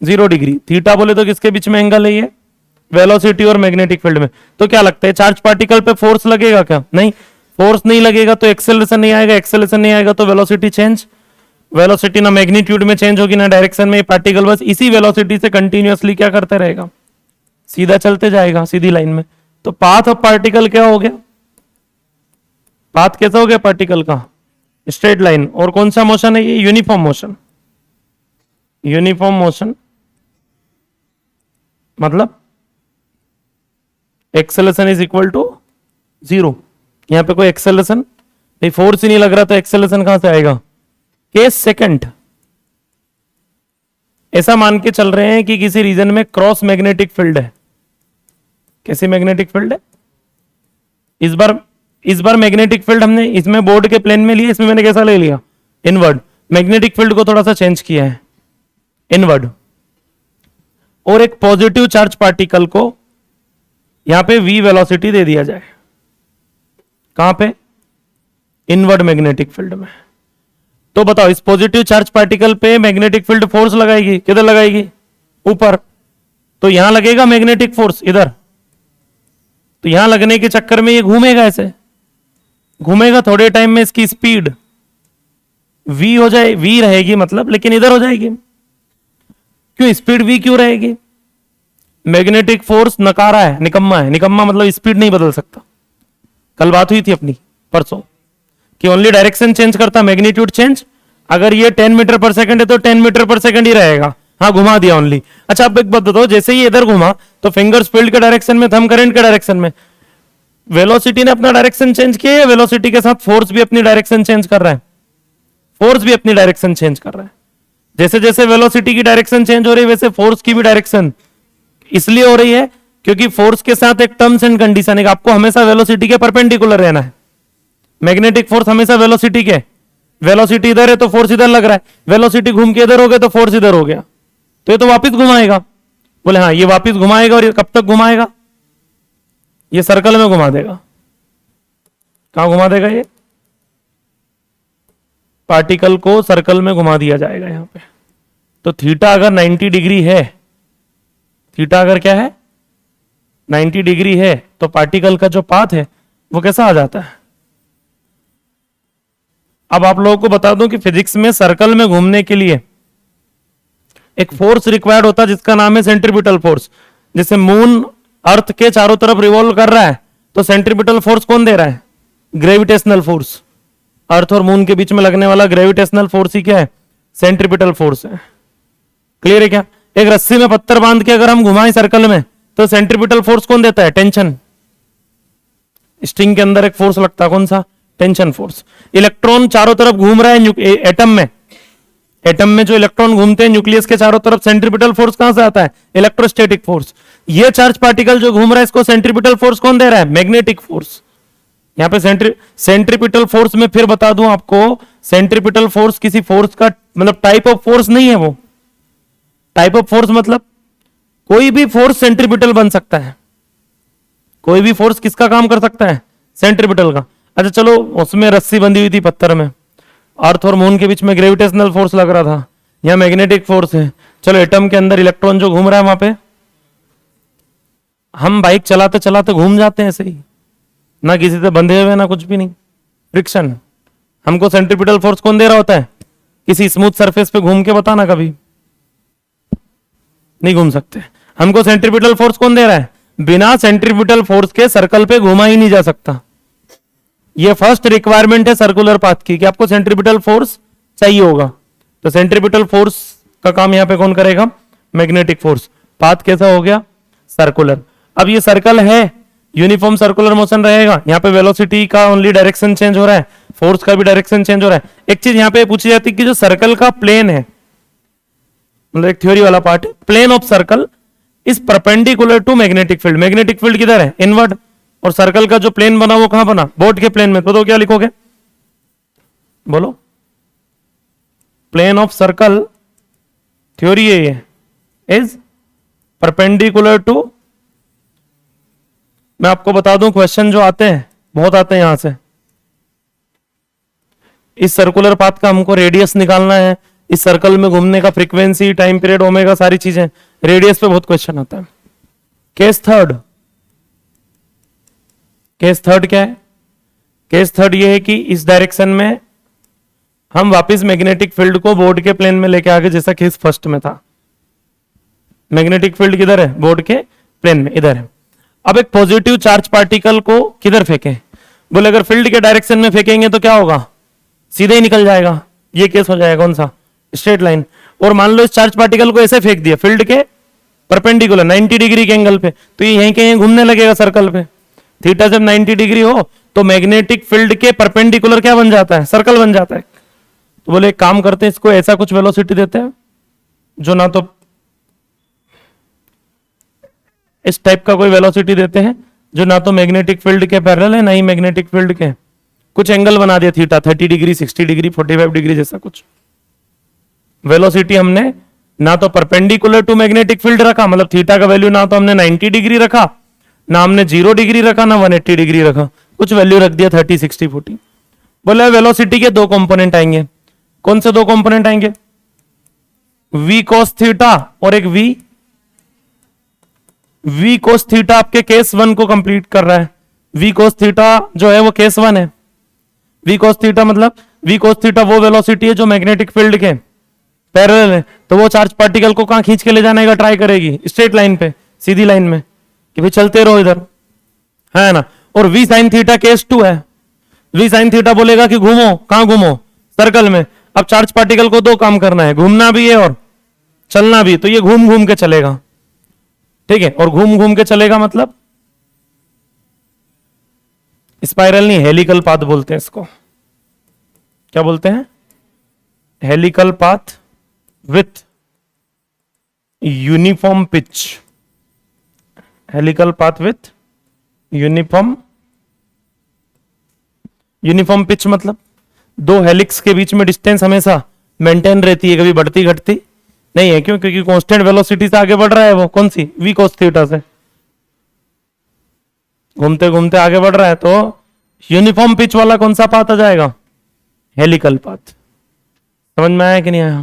0 डिग्री। थीटा बोले तो किसके बीच में एंगल है ये? वेलोसिटी और मैग्नेटिक फील्ड में। तो क्या लगता है चार्ज पार्टिकल पे फोर्स लगेगा क्या? नहीं, फोर्स नहीं लगेगा तो एक्सेलरेशन नहीं आएगा, एक्सेलरेशन नहीं आएगा तो वेलोसिटी चेंज, वेलोसिटी ना मैग्नीट्यूड में चेंज होगी ना डायरेक्शन में, पार्टिकल बस इसी वेलोसिटी से कंटिन्यूअसली क्या करते रहेगा? सीधा चलते जाएगा सीधी लाइन में। तो पाथ ऑफ पार्टिकल क्या हो गया? पाथ कैसा हो गया पार्टिकल का? Straight line. और कौन सा मोशन है ये? Uniform motion. यूनिफॉर्म मोशन मतलब एक्सेलरेशन इज इक्वल टू 0। यहां पे कोई एक्सेलरेशन नहीं, फोर्स ही नहीं लग रहा तो एक्सेलरेशन कहां से आएगा? केस सेकंड, ऐसा मान के चल रहे हैं कि किसी रीजन में क्रॉस मैग्नेटिक फील्ड है। कैसी मैग्नेटिक फील्ड है? इस बार मैग्नेटिक फील्ड हमने इसमें बोर्ड के प्लेन में लिया, इसमें मैंने कैसा ले लिया? इनवर्ड। मैग्नेटिक फील्ड को थोड़ा सा चेंज किया है, इनवर्ड। और एक पॉजिटिव चार्ज पार्टिकल को यहां पे v वेलोसिटी दे दिया जाए। कहां पे? इनवर्ड मैग्नेटिक फील्ड में। तो बताओ इस पॉजिटिव चार्ज पार्टिकल पे मैग्नेटिक फील्ड फोर्स लगाएगी, किधर लगाएगी? ऊपर। तो यहां लगेगा मैग्नेटिक फोर्स इधर, तो यहां लगने के चक्कर में ये घूमेगा, ऐसे घूमेगा, थोड़े टाइम में इसकी स्पीड v हो जाए, v रहेगी मतलब, लेकिन इधर हो जाएगी। क्यों स्पीड v क्यों रहेगी? मैग्नेटिक फोर्स नकारा है, निकम्मा है। निकम्मा मतलब स्पीड नहीं बदल सकता। कल बात हुई थी अपनी परसों कि ओनली डायरेक्शन चेंज करता, मैग्नीट्यूड चेंज। अगर ये 10 मीटर पर सेकंड है तो 10 मीटर पर सेकंड ही रहेगा। हाँ, घुमा दिया ओनली। अच्छा, अब एक बात बताओ, जैसे ही इधर घुमा तो फिंगर्स फील्ड के डायरेक्शन में, थंब करंट के डायरेक्शन में, वेलोसिटी ने अपना डायरेक्शन चेंज किया है, वेलोसिटी के साथ फोर्स भी अपनी डायरेक्शन चेंज कर रहा है। फोर्स भी अपनी डायरेक्शन चेंज कर रहा है। जैसे जैसे वेलोसिटी की डायरेक्शन चेंज हो रही है वैसे फोर्स की भी डायरेक्शन इसलिए हो रही है क्योंकि फोर्स के साथ एक टर्म्स एंड कंडीशन है, आपको हमेशा वेलोसिटी के परपेंडिकुलर रहना है। मैग्नेटिक फोर्स हमेशा वेलोसिटी के, वेलोसिटी इधर है तो फोर्स इधर लग रहा है, वेलोसिटी घूम के इधर हो गया तो फोर्स इधर हो गया, तो ये तो वापस घुमाएगा। बोले हाँ, ये वापस घुमाएगा। और ये कब तक घुमाएगा? ये सर्कल में घुमा देगा। कहां घुमा देगा? ये पार्टिकल को सर्कल में घुमा दिया जाएगा यहां पे। तो थीटा अगर 90 डिग्री है, थीटा अगर क्या है 90 डिग्री है, तो पार्टिकल का जो पाथ है वो कैसा आ जाता है? अब आप लोगों को बता दूं कि फिजिक्स में सर्कल में घूमने के लिए एक फोर्स रिक्वायर्ड होता है जिसका नाम है सेंट्रीपिटल फोर्स। जैसे मून अर्थ के चारों तरफ रिवॉल्व कर रहा है तो सेंट्रीपिटल फोर्स कौन दे रहा है? Gravitational force. अर्थ और मून के बीच में लगने वाला ग्रेविटेशनल फोर्स ही क्या है? सेंट्रीपिटल फोर्स है। क्लियर है क्या? एक रस्सी में पत्थर बांध के अगर हम घुमाएं सर्कल में तो सेंट्रीपिटल फोर्स कौन देता है? टेंशन। स्ट्रिंग के अंदर एक फोर्स लगता है, कौन सा? Tension force. इलेक्ट्रॉन चारों तरफ घूम रहा है एटम में, एटम में जो इलेक्ट्रॉन घूमते हैं न्यूक्लियस के चारों तरफ, सेंट्रीपिटल फोर्स कहां से आता है? Electrostatic force. ये चार्ज पार्टिकल जो घूम रहा है इसको सेंट्रीपिटल फोर्स कौन दे रहा है? Magnetic force. यहां पे सेंट्रीपिटल फोर्स में फिर बता दूं आपको, सेंट्रीपिटल फोर्स किसी फोर्स का मतलब टाइप ऑफ फोर्स नहीं है। वो टाइप ऑफ फोर्स मतलब कोई भी फोर्स सेंट्रीपिटल बन सकता है। कोई भी फोर्स किसका काम कर सकता है? सेंट्रीपिटल का। अच्छा चलो, उसमें रस्सी बंधी हुई थी पत्थर में, अर्थ और मून के बीच में ग्रेविटेशनल फोर्स लग रहा था, यहां मैग्नेटिक फोर्स है। चलो, एटम के अंदर इलेक्ट्रॉन जो घूम रहा है वहां पे, हम बाइक चलाते चलाते घूम जाते हैं ऐसे ही, ना किसी से बंधे हुए ना कुछ भी नहीं, फ्रिक्शन। हमको सेंट्रीपिटल फोर्स कौन दे रहा होता है? किसी स्मूथ सरफेस पे घूम के बताना, कभी नहीं घूम सकते। हमको सेंट्रीपिटल फोर्स कौन दे रहा है? बिना सेंट्रीपिटल फोर्स के सर्कल पे घुमा ही नहीं जा सकता। ये फर्स्ट रिक्वायरमेंट है सर्कुलर पाथ की कि आपको सेंट्रीपिटल फोर्स चाहिए होगा। तो सेंट्रीपिटल फोर्स का काम यहां पे कौन करेगा? Magnetic force. पाथ कैसा हो गया? सर्कुलर। अब ये सर्कल है, यूनिफॉर्म सर्कुलर मोशन रहेगा। यहाँ पे वेलोसिटी का ओनली डायरेक्शन चेंज हो रहा है, फोर्स का भी डायरेक्शन चेंज हो रहा है। एक चीज यहाँ पे पूछी जाती है कि जो सर्कल का प्लेन है, मतलब एक थ्योरी वाला part, plane of circle is perpendicular to magnetic field. Magnetic field किधर है? इनवर्ड। और सर्कल का जो प्लेन बना वो कहां बना? बोर्ड के प्लेन में। तो क्या लिखोगे? बोलो। प्लेन ऑफ सर्कल थ्योरी है ये, इज परपेंडिकुलर टू, मैं आपको बता दूं क्वेश्चन जो आते हैं बहुत आते हैं यहां से, इस सर्कुलर पाथ का हमको रेडियस निकालना है, इस सर्कल में घूमने का फ्रीक्वेंसी, टाइम पीरियड, ओमेगा, सारी चीजें, रेडियस पे बहुत क्वेश्चन आता है। केस थर्ड, केस थर्ड क्या है? केस थर्ड ये है कि इस डायरेक्शन में हम वापस मैग्नेटिक फील्ड को बोर्ड के प्लेन में लेके आ गए, जैसा केस फर्स्ट में था। मैग्नेटिक फील्ड किधर है? बोर्ड के प्लेन में, इधर है। अब एक पॉजिटिव चार्ज पार्टिकल को किधर फेंकें? बोले अगर फील्ड के डायरेक्शन में फेंकेंगे तो क्या होगा? सीधे ही निकल जाएगा। ये केस हो जाएगा कौन सा? Straight line. और मान लो इस चार्ज पार्टिकल को ऐसे फेंक दिया फील्ड के परपेंडिकुलर 90 डिग्री के एंगल पे, तो ये यहीं के यहीं घूमने लगेगा सर्कल पे। थीटा जब 90 डिग्री हो तो मैग्नेटिक फील्ड के परपेंडिकुलर क्या बन जाता है? सर्कल बन जाता है। तो बोले एक काम करते हैं, इसको ऐसा कुछ वेलोसिटी देते हैं जो ना तो इस टाइप का कोई वेलोसिटी देते हैं जो ना तो मैग्नेटिक फील्ड के पैरेलल है ना ही मैग्नेटिक फील्ड के, कुछ एंगल बना दिया थीटा, 30 डिग्री, 60 डिग्री, 45 डिग्री जैसा कुछ। वेलोसिटी हमने ना तो परपेंडिकुलर टू मैग्नेटिक फील्ड रखा, मतलब थीटा का वैल्यू ना तो हमने 90 डिग्री रखा, ना हमने 0 डिग्री रखा, ना 180 डिग्री रखा, कुछ वैल्यू रख दिया 30, 60, 40। बोले वेलोसिटी के दो कंपोनेंट आएंगे। कौन से दो कंपोनेंट आएंगे? v cos थीटा और एक v cos थीटा आपके केस वन को कंप्लीट कर रहा है। v cos थीटा जो है वो केस वन है। v cos थीटा मतलब v cos थीटा वो वेलोसिटी है जो मैग्नेटिक फील्ड के पैरेलल है, तो वो चार्ज पार्टिकल को कहां खींच के ले जाने का ट्राई करेगी? स्ट्रेट लाइन पे, सीधी लाइन में, कि भाई चलते रहो इधर, है ना। और v sin theta case two है। v sin थीटा बोलेगा कि घूमो, कहां घूमो? सर्कल में। अब चार्ज पार्टिकल को दो काम करना है, घूमना भी है और चलना भी, तो ये घूम घूम के चलेगा, ठीक है। और घूम घूम के चलेगा मतलब स्पाइरल नहीं, हेलिकल पाथ बोलते हैं इसको। क्या बोलते हैं? Helical path with uniform pitch. Helical path with uniform, uniform pitch मतलब दो हेलिक्स के बीच में डिस्टेंस हमेशा मेंटेन रहती है, कभी बढ़ती घटती नहीं है। क्यों? क्योंकि कांस्टेंट वेलोसिटी से आगे बढ़ रहा है वो, कौन सी? v cos थीटा से घूमते घूमते आगे बढ़ रहा है, तो यूनिफॉर्म पिच वाला कौन सा पाथ आ जाएगा? Helical path. समझ में आया कि नहीं आया?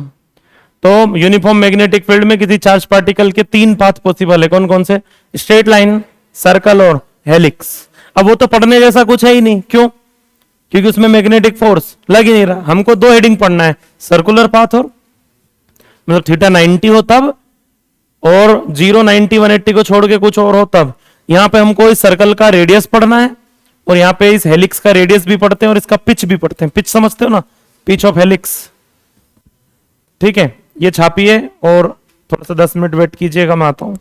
तो यूनिफॉर्म मैग्नेटिक फील्ड में किसी चार्ज पार्टिकल के तीन पाथ पॉसिबल है। कौन कौन से? स्ट्रेट लाइन, सर्कल और हेलिक्स। अब वो तो पढ़ने जैसा कुछ है ही नहीं। क्यों? क्योंकि उसमें मैग्नेटिक फोर्स लग ही नहीं रहा। हमको दो हेडिंग पढ़ना है, सर्कुलर पाथ और मतलब थीटा 90 हो तब, और 0, 90, 180 को छोड़ के कुछ और हो तब। यहां पे हमको इस सर्कल का रेडियस पढ़ना है, और यहां पे इस हेलिक्स का रेडियस भी पढ़ते हैं और इसका पिच भी पढ़ते हैं। पिच समझते हो ना? पिच ऑफ हेलिक्स, ठीक है। ये छापिए और थोड़ा सा 10 मिनट वेट कीजिएगा, मैं आता हूं।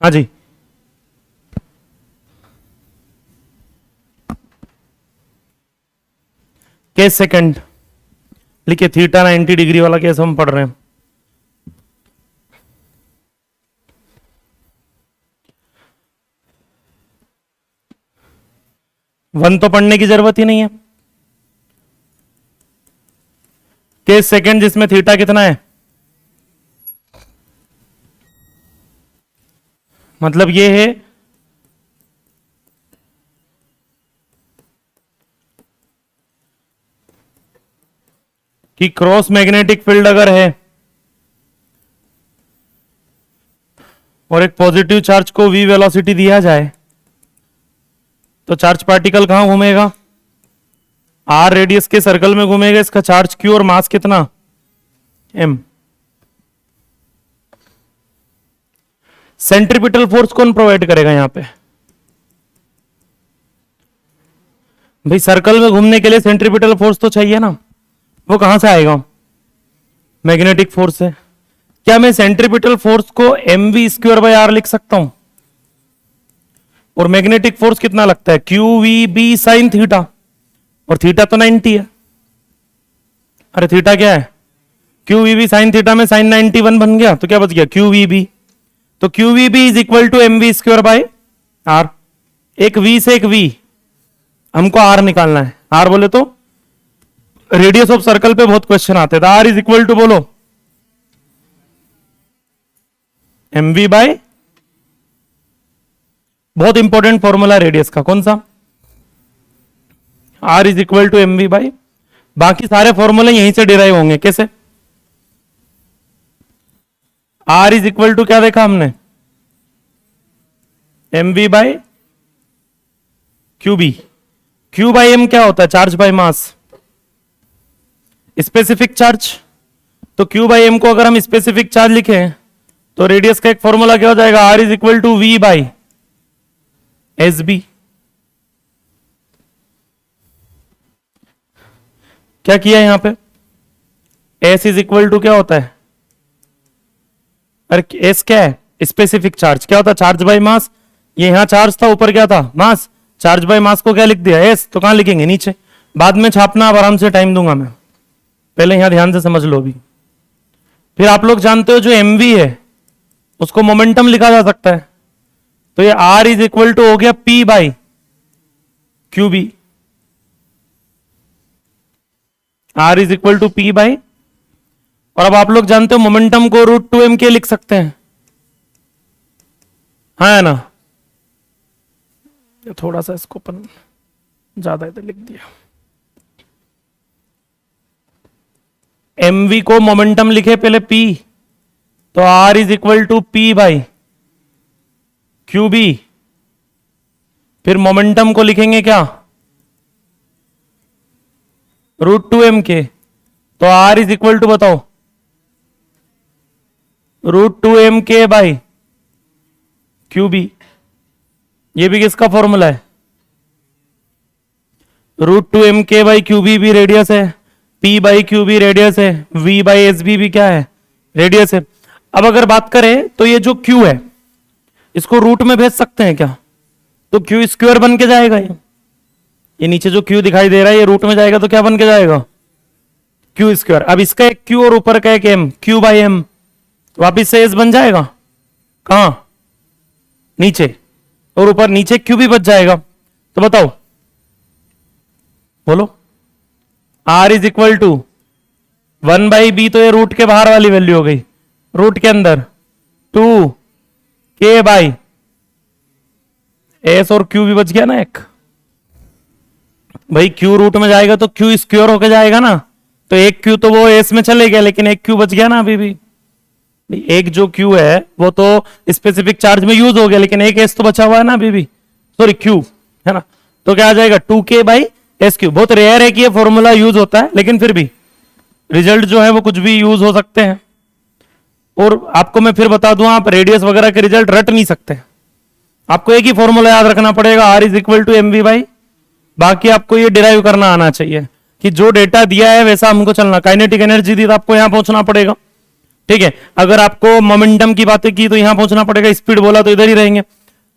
हाँ जी, केस सेकंड लिखिए, थीटा 90 डिग्री वाला केस हम पढ़ रहे हैं। वन तो पढ़ने की जरूरत ही नहीं है। केस सेकंड जिसमें थीटा कितना है, मतलब ये है कि क्रॉस मैग्नेटिक फील्ड अगर है और एक पॉजिटिव चार्ज को v वेलोसिटी दिया जाए तो चार्ज पार्टिकल कहां घूमेगा, r रेडियस के सर्कल में घूमेगा। इसका चार्ज q और मास कितना m। सेंट्रीपिटल फोर्स कौन प्रोवाइड करेगा यहां पे, भाई सर्कल में घूमने के लिए सेंट्रीपिटल फोर्स तो चाहिए ना, वो कहां से आएगा, मैग्नेटिक फोर्स से। क्या मैं सेंट्रीपिटल फोर्स को mv²/r लिख सकता हूं, और मैग्नेटिक फोर्स कितना लगता है qvb sin थीटा, और थीटा तो 90 है। अरे थीटा क्या है, qvb sin थीटा में sin 91 बन गया, तो क्या बच गया qvb, तो qvb is equal to mv²/r। एक v से एक v, हमको r निकालना है। r बोले तो रेडियस ऑफ सर्कल पे बहुत क्वेश्चन आते हैं, r इज इक्वल टू बोलो mv बाय, बहुत इंपॉर्टेंट फॉर्मूला रेडियस का, कौन सा, r is equal to mv by. बाकी सारे फॉर्मूले यहीं से डिराइव होंगे। कैसे, r इज इक्वल टू क्या देखा हमने, mv by qb। q by m क्या होता है, charge by mass, specific charge. तो q बाई m को अगर हम स्पेसिफिक चार्ज लिखें तो रेडियस का एक फॉर्मूला क्या हो जाएगा, r is equal to v by S B. क्या किया यहां पे, s इज इक्वल टू क्या होता है, अरे s क्या है, स्पेसिफिक चार्ज। क्या होता है, चार्ज बाय मास। ये यहां चार्ज था, ऊपर क्या था, मास। चार्ज बाय मास को क्या लिख दिया, s, तो कहां लिखेंगे, नीचे। बाद में छापना, अब आराम से टाइम दूंगा मैं, पहले यहां ध्यान से समझ लो भी। फिर आप लोग जानते हो जो mv है उसको मोमेंटम लिखा जा सकता है, तो ये r इज इक्वल टू हो गया p by Q B. r is equal to p by, और अब आप लोग जानते हो मोमेंटम को √2m के लिख सकते हैं, हाँ है ना। थोड़ा सा इसको अपन ज्यादा इधर लिख दिया। mv को मोमेंटम लिखे पहले p, तो r is equal to p by Q B. फिर मोमेंटम को लिखेंगे क्या, √2m के, तो r इज इक्वल टू बताओ √2m के बाई क्यू बी। ये भी किसका फॉर्मूला है, √2m के बाई क्यू बी भी रेडियस है, p by Q B radius है, v बाई एस बी भी क्या है, रेडियस है। अब अगर बात करें तो ये जो q है इसको रूट में भेज सकते हैं क्या, तो क्यू स्क्वायर बन के जाएगा। ये नीचे जो q दिखाई दे रहा है ये रूट में जाएगा तो क्या बन के जाएगा, क्यू स्क्वायर। अब इसका एक q और ऊपर का एक m, q बाई m, वापिस से s बन जाएगा, कहां, नीचे, और ऊपर नीचे q भी बच जाएगा। तो बताओ, बोलो, r is equal to 1 by B, तो ये रूट के बाहर वाली वैल्यू हो गई, रूट के अंदर 2 के बाई एस, और क्यू भी बच गया ना एक। भाई क्यू रूट में जाएगा तो क्यू स्क्वायर होके जाएगा ना, तो एक क्यू तो वो एस में चले गया, लेकिन एक क्यू बच गया ना अभी भी। एक जो क्यू है वो तो स्पेसिफिक चार्ज में यूज हो गया, लेकिन एक एस तो बचा हुआ है ना अभी भी, सॉरी क्यू है ना। तो क्या आ जाएगा 2k बाई एस क्यू। बहुत रेयर है कि ये फॉर्मूला यूज होता है, लेकिन फिर भी रिजल्ट जो है वो कुछ भी यूज हो सकते हैं। और आपको मैं फिर बता दूं, आप रेडियस वगैरह के रिजल्ट रट नहीं सकते, आपको एक ही फॉर्मूला याद रखना पड़ेगा, r is equal to mv by. बाकी आपको ये डिराइव करना आना चाहिए कि जो डेटा दिया है वैसा हमको चलना। काइनेटिक एनर्जी दी तो आपको यहां पहुंचना पड़ेगा, ठीक है, अगर आपको मोमेंटम की बातें की तो यहां पहुंचना पड़ेगा, स्पीड बोला तो इधर ही रहेंगे।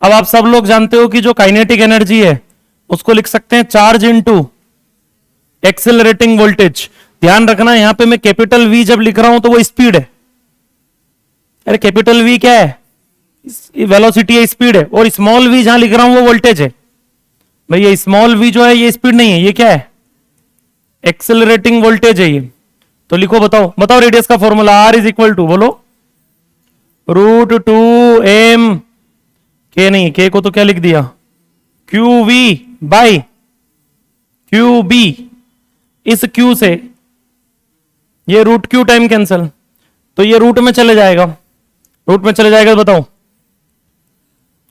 अब आप सब लोग जानते हो कि जो काइनेटिक एनर्जी है उसको लिख सकते हैं चार्ज इनटू एक्सेलरेटिंग वोल्टेज। ध्यान रखना यहां पे मैं कैपिटल वी जब लिख रहा हूं तो वो स्पीड है। अरे कैपिटल वी क्या है? वेलोसिटी है, स्पीड है। और स्मॉल वी जहां लिख रहा हूं वो वोल्टेज है। भाई ये स्मॉल वी जो है ये स्पीड नहीं है, ये क्या है? एक्सेलरेटिंग वोल्टेज है ये। तो लिखो, बताओ बताओ रेडियस का formula. R is equal to, बोलो, √2m के, नहीं के को तो क्या लिख दिया, Q V by Q B. इस क्यू से ये रूट क्यू टाइम कैंसल, तो ये रूट में चले जाएगा, रूट में चले जाएगा। तो बताओ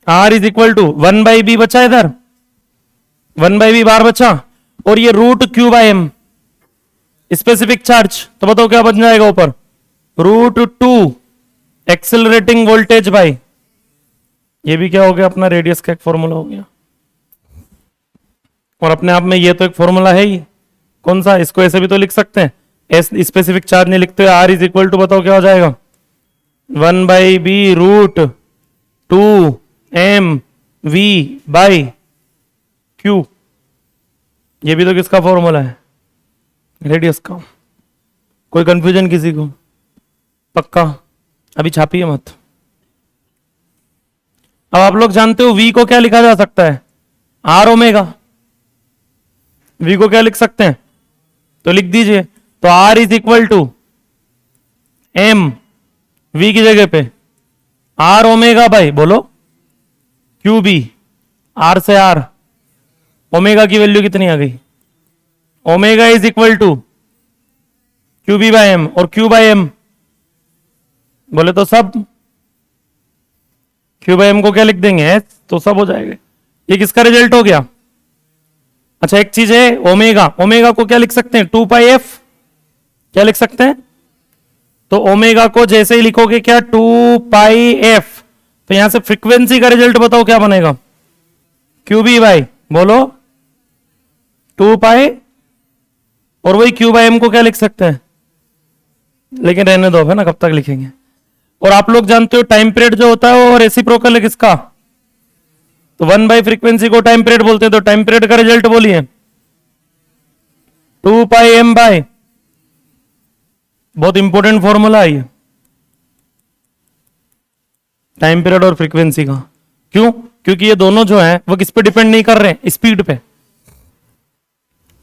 are is equal to 1/b बचा, इधर 1/b बार बचा, और ये √q/m स्पेसिफिक चार्ज। तो बताओ क्या बन जाएगा ऊपर, √2 एक्सेलरेटिंग वोल्टेज बाई, ये भी क्या हो गया, अपना रेडियस का एक फॉर्मूला हो गया। और अपने आप में ये तो एक फॉर्मूला है ही, कौन सा, इसको ऐसे भी तो लिख सकते हैं, एस स्पेसिफिक चार्ज नहीं लिखते, आर इज इक्वल टू, बताओ क्या हो जाएगा, 1/b √2m/v/q। ये भी तो किसका फॉर्मूला है, रेडियस का। कोई कंफ्यूजन किसी को? पक्का? अभी छापिए मत। अब आप लोग जानते हो v को क्या लिखा जा सकता है, आर ओमेगा। v को क्या लिख सकते हैं, तो लिख दीजिए, तो r is equal to m, v की जगह पे आर ओमेगा बाई, बोलो, क्यू बी। आर से आर, ओमेगा की वैल्यू कितनी आ गई, omega is equal to Q B by M, और क्यू बाई एम बोले तो सब, क्यू बाई एम को क्या लिख देंगे, एच, तो सब हो जाएगा। ये किसका रिजल्ट हो गया? अच्छा एक चीज है, ओमेगा, ओमेगा को क्या लिख सकते हैं, 2πf, क्या लिख सकते हैं, तो ओमेगा को जैसे ही लिखोगे क्या, 2πf, तो यहां से फ्रीक्वेंसी का रिजल्ट बताओ क्या बनेगा, क्यूबी बाई, बोलो, 2π, और वही क्यू बाई एम को क्या लिख सकते हैं, लेकिन रहने दो, है ना, कब तक लिखेंगे। और आप लोग जानते हो टाइम पीरियड जो होता है वो रेसिप्रोकल है किसका, तो 1/फ्रीक्वेंसी को टाइम पीरियड बोलते हैं, तो टाइम पीरियड का रिजल्ट बोलिए, 2πm बाय, बहुत इंपॉर्टेंट फॉर्मूला है ये, टाइम पीरियड और फ्रीक्वेंसी का। क्यों? क्योंकि ये दोनों जो है वो किस पे डिपेंड नहीं कर रहे हैं, स्पीड पे।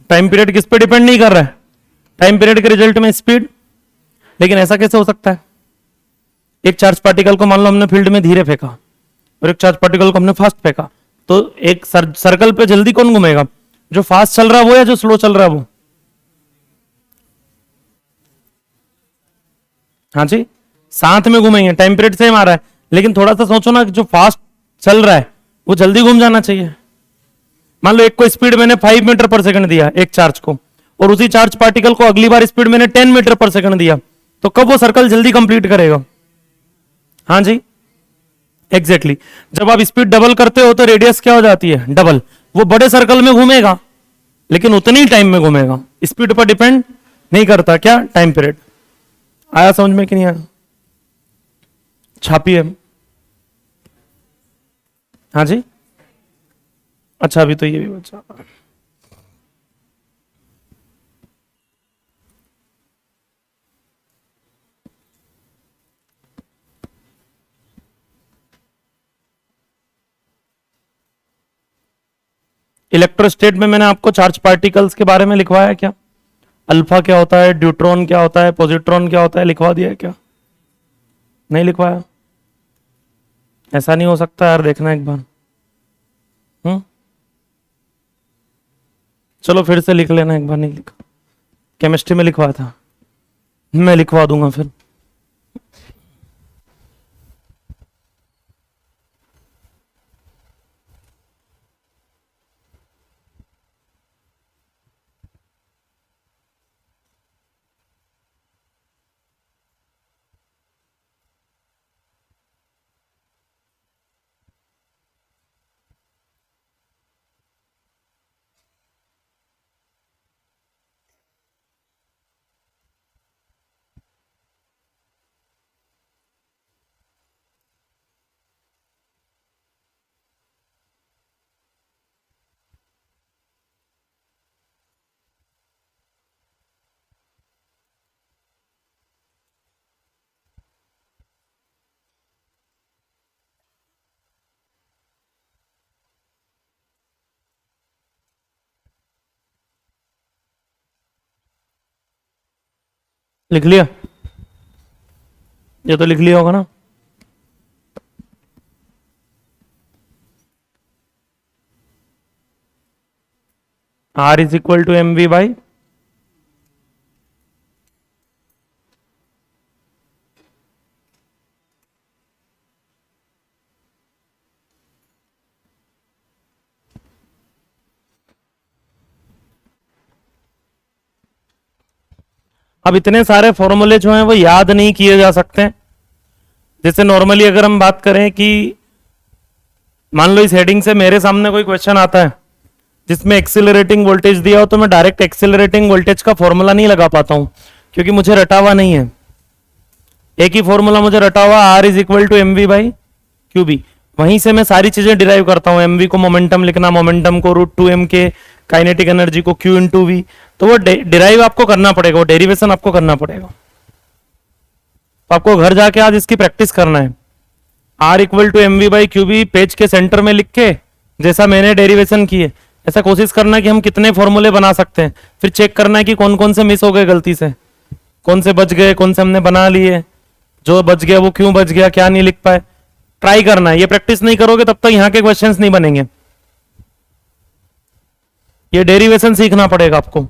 टाइम पीरियड किस पे डिपेंड नहीं कर रहा है, टाइम पीरियड के रिजल्ट में स्पीड। लेकिन ऐसा कैसे हो सकता है, एक चार्ज पार्टिकल को मान लो हमने फील्ड में धीरे फेंका और एक चार्ज पार्टिकल को हमने फास्ट फेंका, तो एक सर्कल पे जल्दी कौन घूमेगा, जो फास्ट चल रहा है वो या जो स्लो चल रहा है वो? हाँ जी, साथ में घूमेंगे, टाइम पीरियड सेम आ रहा है, लेकिन थोड़ा सा सोचो ना, जो फास्ट चल रहा है वो जल्दी घूम जाना चाहिए। मान लो एक को स्पीड मैंने 5 मीटर पर सेकंड दिया एक चार्ज को, और उसी चार्ज पार्टिकल को अगली बार स्पीड मैंने 10 मीटर पर सेकंड दिया, तो कब वो सर्कल जल्दी कंप्लीट करेगा? हाँ जी, एग्जैक्टली exactly। जब आप स्पीड डबल करते हो तो रेडियस क्या हो जाती है, डबल। वो बड़े सर्कल में घूमेगा लेकिन उतनी टाइम में घूमेगा, स्पीड पर डिपेंड नहीं करता क्या, टाइम पीरियड। आया समझ में कि नहीं आया? छापिए। हाँ जी, अच्छा अभी तो ये भी बचा। इलेक्ट्रोस्टेट में मैंने आपको चार्ज पार्टिकल्स के बारे में लिखवाया क्या, अल्फा क्या होता है, ड्यूट्रॉन क्या होता है, पॉजिट्रॉन क्या होता है, लिखवा दिया है क्या? नहीं लिखवाया? ऐसा नहीं हो सकता यार, देखना एक बार। चलो फिर से लिख लेना एक बार, नहीं लिखा, केमिस्ट्री में लिखवाया था, मैं लिखवा दूंगा फिर। लिख लिया? ये तो लिख लिया होगा ना? R is equal to M V by, अब इतने सारे फॉर्मूले जो हैं वो याद नहीं किए जा सकते। जैसे नॉर्मली अगर हम बात करें कि मान लो इस हेडिंग से मेरे सामने कोई क्वेश्चन आता है जिसमें एक्सिलरेटिंग वोल्टेज दिया हो, तो मैं डायरेक्ट एक्सिलरेटिंग वोल्टेज का फॉर्मूला नहीं लगा पाता हूं, क्योंकि मुझे रटा हुआ नहीं है। एक ही फॉर्मूला मुझे रटा हुआ, R is equal to M V by Q B. वहीं से मैं सारी चीजें डिराइव करता हूं। एम वी को मोमेंटम लिखना, मोमेंटम को रूट टू एम के, काइनेटिक एनर्जी को क्यू इंटू वी। तो वो डिराइव आपको करना पड़ेगा, वो डेरिवेशन आपको करना पड़ेगा। तो आपको घर जाके आज इसकी प्रैक्टिस करना है। R equal to M V by Q B page के सेंटर में लिख के, जैसा मैंने डेरिवेशन की है ऐसा कोशिश करना है कि हम कितने फॉर्मूले बना सकते हैं। फिर चेक करना है कि कौन कौन से मिस हो गए गलती से, कौन से बच गए, कौन से हमने बना लिए, जो बच गया वो क्यों बच गया, क्या नहीं लिख पाए। ट्राई करना है। ये प्रैक्टिस नहीं करोगे तब तक यहाँ के क्वेश्चंस नहीं बनेंगे। ये डेरिवेशन सीखना पड़ेगा आपको।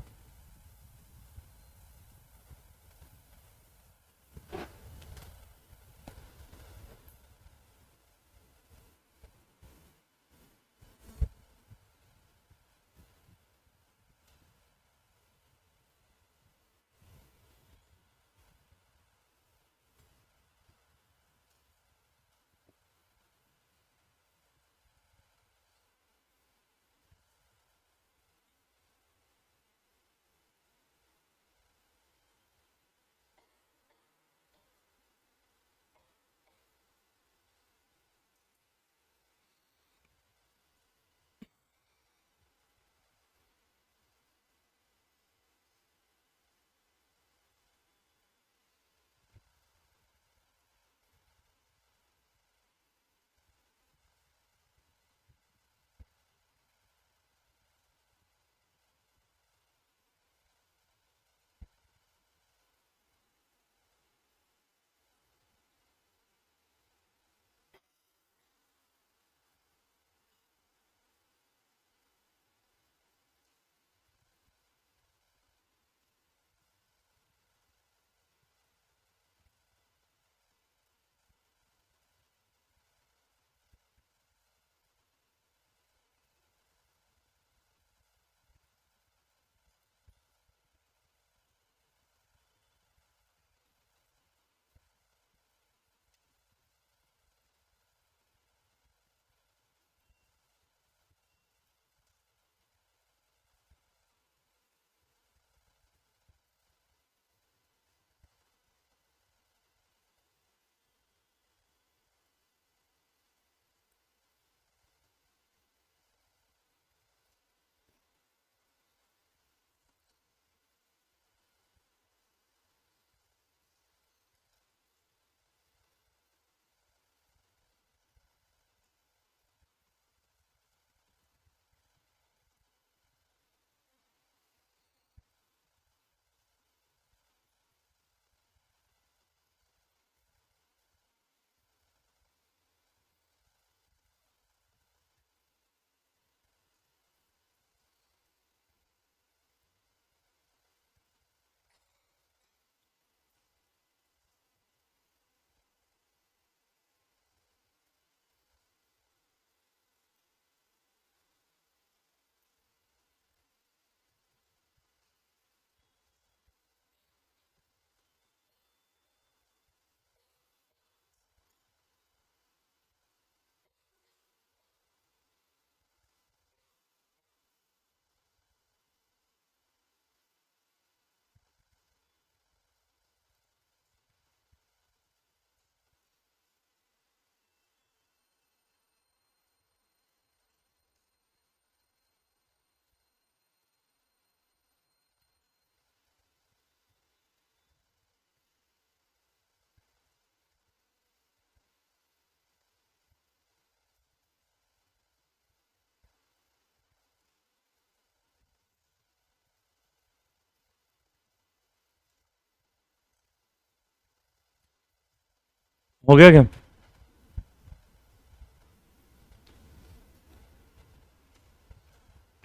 हो गया क्या?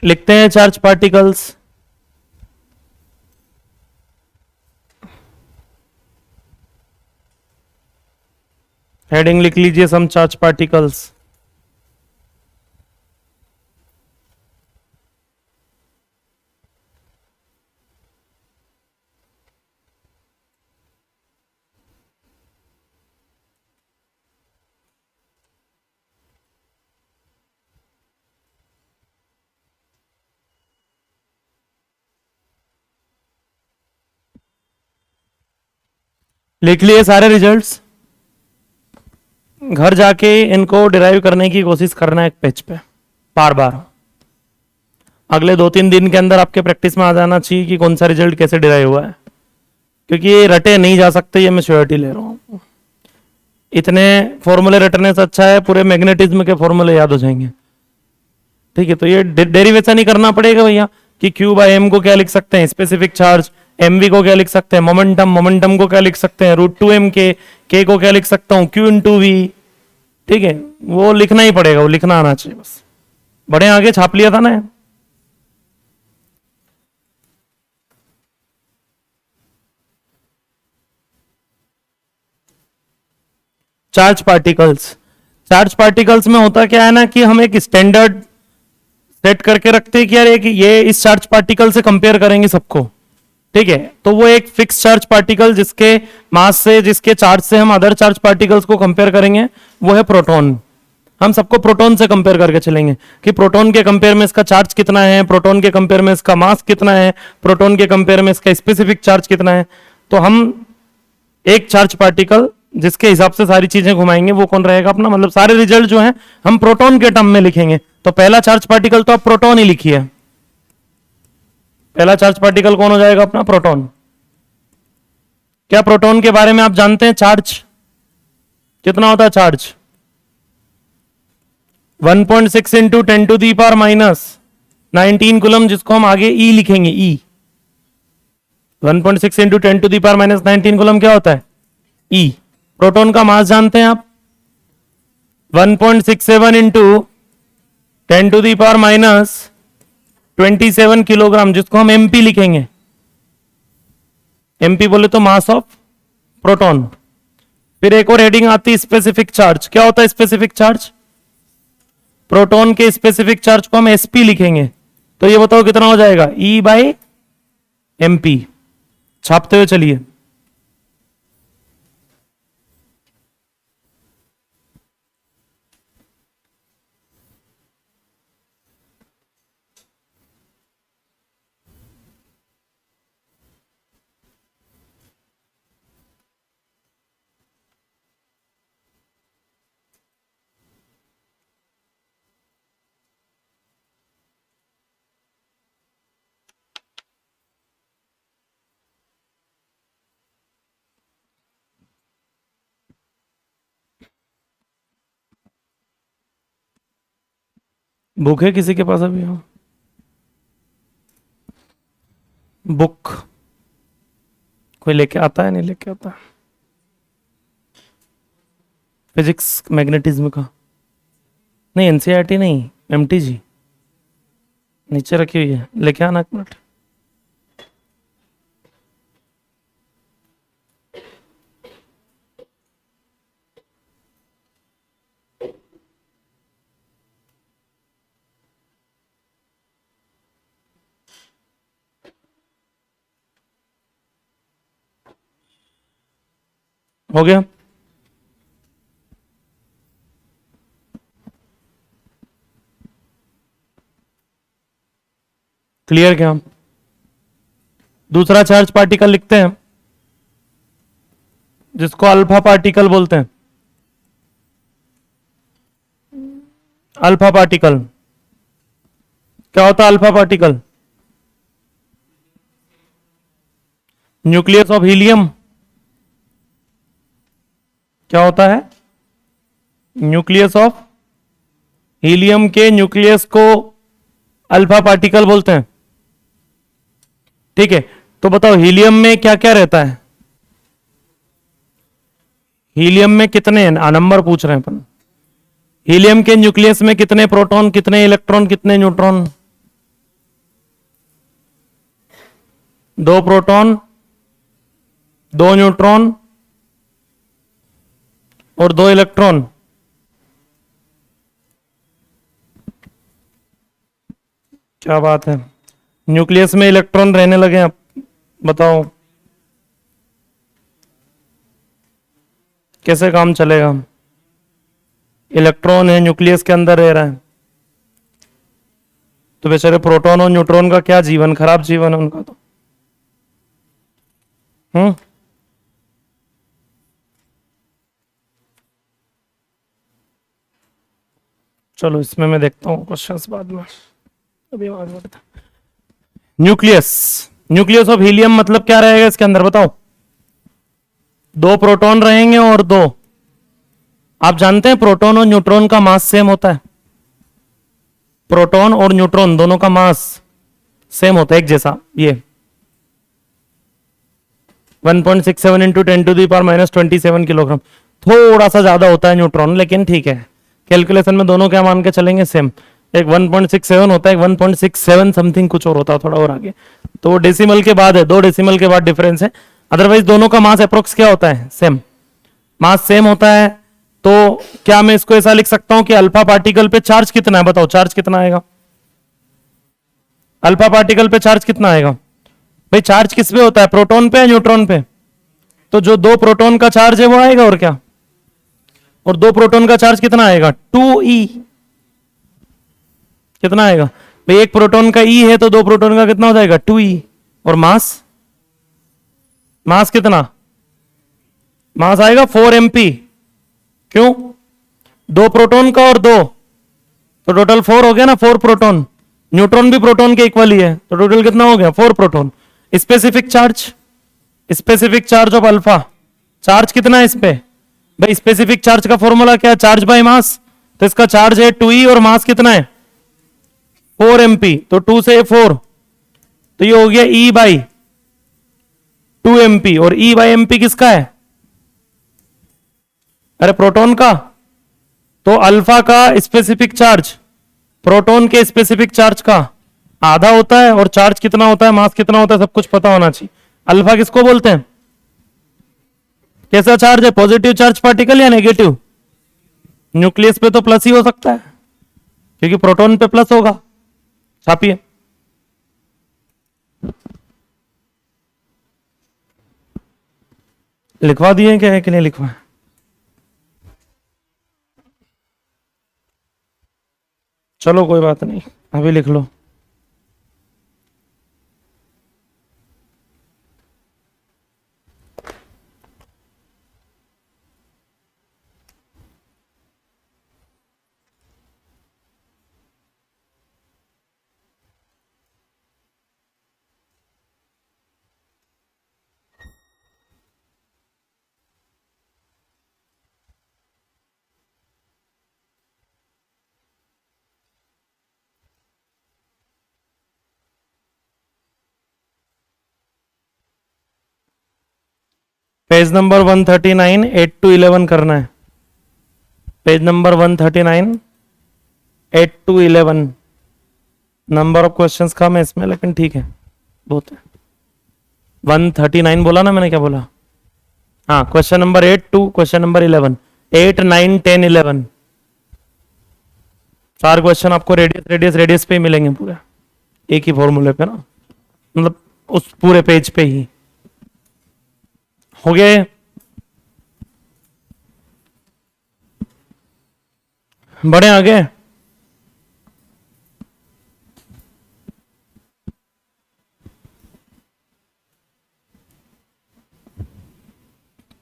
लिखते हैं चार्ज पार्टिकल्स। हेडिंग लिख लीजिए, सम चार्ज पार्टिकल्स। लिख लिए सारे रिजल्ट्स? घर जाके इनको डिराइव करने की कोशिश करना है एक पेज पे बार बार। अगले 2-3 दिन के अंदर आपके प्रैक्टिस में आ जाना चाहिए कि कौन सा रिजल्ट कैसे डिराइव हुआ है, क्योंकि ये रटे नहीं जा सकते, ये मैं श्योरिटी ले रहा हूँ। इतने फॉर्मूले रटने से अच्छा है पूरे मैग्नेटिज्म के फॉर्मूले याद हो जाएंगे। ठीक है, तो ये डेरिवेशन ही करना पड़ेगा भैया कि Q बाय M को क्या लिख सकते हैं, स्पेसिफिक चार्ज, MV को क्या लिख सकते हैं, मोमेंटम, मोमेंटम को क्या लिख सकते हैं, √2m K को क्या लिख सकता हूं, Q इंटू V। ठीक है, वो लिखना ही पड़ेगा, वो लिखना आना चाहिए बस। बड़े आगे छाप लिया था ना। चार्ज पार्टिकल्स, चार्ज पार्टिकल्स में होता क्या है ना कि हम एक स्टैंडर्ड सेट करके रखते हैं कि यार एक ये इस चार्ज पार्टिकल से कंपेयर करेंगे सबको। ठीक है, तो वो एक फिक्स चार्ज पार्टिकल जिसके मास से, जिसके चार्ज से हम अदर चार्ज पार्टिकल्स को कंपेयर करेंगे, वो है प्रोटॉन। हम सबको प्रोटॉन से कंपेयर करके चलेंगे कि प्रोटॉन के कंपेयर में इसका चार्ज कितना है, प्रोटॉन के कंपेयर में इसका मास कितना है, प्रोटॉन के कंपेयर में इसका स्पेसिफिक चार्ज कितना है। तो हम एक चार्ज पार्टिकल जिसके हिसाब से सारी चीजें घुमाएंगे वो कौन रहेगा अपना, मतलब सारे रिजल्ट जो है हम प्रोटॉन के टर्म में लिखेंगे। तो पहला चार्ज पार्टिकल तो आप प्रोटॉन ही लिखिए। पहला चार्ज पार्टिकल कौन हो जाएगा अपना, प्रोटॉन। क्या प्रोटॉन के बारे में आप जानते हैं? चार्ज कितना होता है? चार्ज 1.6 इंटू 10⁻⁻19 कूलम, जिसको हम आगे ई लिखेंगे। ई 1.6 इंटू 10⁻⁻19 कूलम क्या होता है? ई। प्रोटॉन का मास जानते हैं आप? 1.67 इंटू 10⁻27 किलोग्राम, जिसको हम एमपी लिखेंगे। एमपी बोले तो मास ऑफ प्रोटॉन। फिर एक और हेडिंग आती है स्पेसिफिक चार्ज। क्या होता है स्पेसिफिक चार्ज? प्रोटॉन के स्पेसिफिक चार्ज को हम एसपी लिखेंगे। तो ये बताओ कितना हो जाएगा? ई बाई एमपी। छापते हुए चलिए। बुक है किसी के पास अभी? हाँ, बुक कोई लेके आता है? नहीं लेके आता। फिजिक्स मैग्नेटिज्म का नहीं, एनसीईआरटी नहीं, एमटीजी नीचे रखी हुई है, लेके आना एक मिनट। हो गया? क्लियर क्या? दूसरा चार्ज पार्टिकल लिखते हैं जिसको अल्फा पार्टिकल बोलते हैं। अल्फा पार्टिकल क्या होता है? Alpha particle nucleus of helium. क्या होता है? न्यूक्लियस ऑफ हीलियम के न्यूक्लियस को अल्फा पार्टिकल बोलते हैं। ठीक है, तो बताओ हीलियम में क्या क्या रहता है? हीलियम में कितने नंबर पूछ रहे हैं अपन। हीलियम के न्यूक्लियस में कितने प्रोटॉन, कितने इलेक्ट्रॉन, कितने न्यूट्रॉन? 2 प्रोटॉन, 2 न्यूट्रॉन और 2 इलेक्ट्रॉन। क्या बात है, न्यूक्लियस में इलेक्ट्रॉन रहने लगे अब, बताओ कैसे काम चलेगा? इलेक्ट्रॉन है न्यूक्लियस के अंदर रह रहा है, तो बेचारे प्रोटॉन और न्यूट्रॉन का क्या जीवन, खराब जीवन है उनका तो। चलो इसमें मैं देखता हूँ क्वेश्चंस बाद में, अभी आगे बढ़ता। न्यूक्लियस, न्यूक्लियस ऑफ हीलियम मतलब क्या रहेगा इसके अंदर बताओ? 2 प्रोटॉन रहेंगे और 2, आप जानते हैं प्रोटॉन और न्यूट्रॉन का मास सेम होता है। प्रोटॉन और न्यूट्रॉन दोनों का मास सेम होता है, एक जैसा। ये 1.67 इंटू 10⁻⁻27 किलोग्राम, थोड़ा सा ज्यादा होता है न्यूट्रॉन, लेकिन ठीक है, कैलकुलेशन में दोनों क्या मान के चलेंगे, सेम। एक 1.67 होता है, एक 1.67 समथिंग कुछ और होता है, थोड़ा और आगे, तो वो डेसिमल के बाद है, 2 डेसिमल के बाद डिफरेंस है। अदरवाइज दोनों का मास अप्रोक्स क्या होता है, सेम। मास सेम होता है, तो क्या मैं इसको ऐसा लिख सकता हूं कि अल्फा पार्टिकल पे चार्ज कितना है? बताओ चार्ज कितना आएगा? अल्फा पार्टिकल पे चार्ज कितना आएगा? भाई चार्ज किस पे होता है, प्रोटॉन पे या न्यूट्रॉन पे? तो जो 2 प्रोटॉन का चार्ज है वो आएगा, और क्या। और 2 प्रोटॉन का चार्ज कितना आएगा? 2e। कितना आएगा भाई? 1 प्रोटॉन का e है तो 2 प्रोटॉन का कितना हो जाएगा? 2e। और मास, मास कितना? मास आएगा 4 mp। क्यों? 2 प्रोटॉन का और 2, तो टोटल 4 हो गया ना, 4 प्रोटॉन। न्यूट्रॉन भी प्रोटॉन के इक्वल ही है, तो टोटल कितना हो गया? 4 proton. Specific charge, specific charge of alpha, charge कितना है इस पे? भाई स्पेसिफिक चार्ज का फॉर्मूला क्या है? चार्ज बाय मास। तो इसका चार्ज है 2e और मास कितना है? 4 mp। तो 2 से 4, तो ये हो गया e बाई 2 mp। और e बाई mp किसका है? अरे प्रोटॉन का। तो अल्फा का स्पेसिफिक चार्ज प्रोटॉन के स्पेसिफिक चार्ज का आधा होता है, और चार्ज कितना होता है, मास कितना होता है, सब कुछ पता होना चाहिए। अल्फा किसको बोलते हैं? कैसा चार्ज है? पॉजिटिव चार्ज पार्टिकल या नेगेटिव? न्यूक्लियस पे तो प्लस ही हो सकता है, क्योंकि प्रोटॉन पे प्लस होगा। छापिए। लिखवा दिए क्या है कि नहीं लिखवा? चलो कोई बात नहीं, अभी लिख लो। पेज नंबर 139, 8 to 11 करना है। Page number 139, 8 to 11। Number of questions कम है इसमें, लेकिन ठीक है, बहुत है। 139 बोला ना मैंने, क्या बोला? हाँ, question number 8 to question number 11, 8, 9, 10, 11, 4 question आपको रेडियस रेडियस रेडियस पे ही मिलेंगे पूरे, एक ही फॉर्मूले पे ना, मतलब उस पूरे पेज पे ही। हो गए? बढ़े आगे।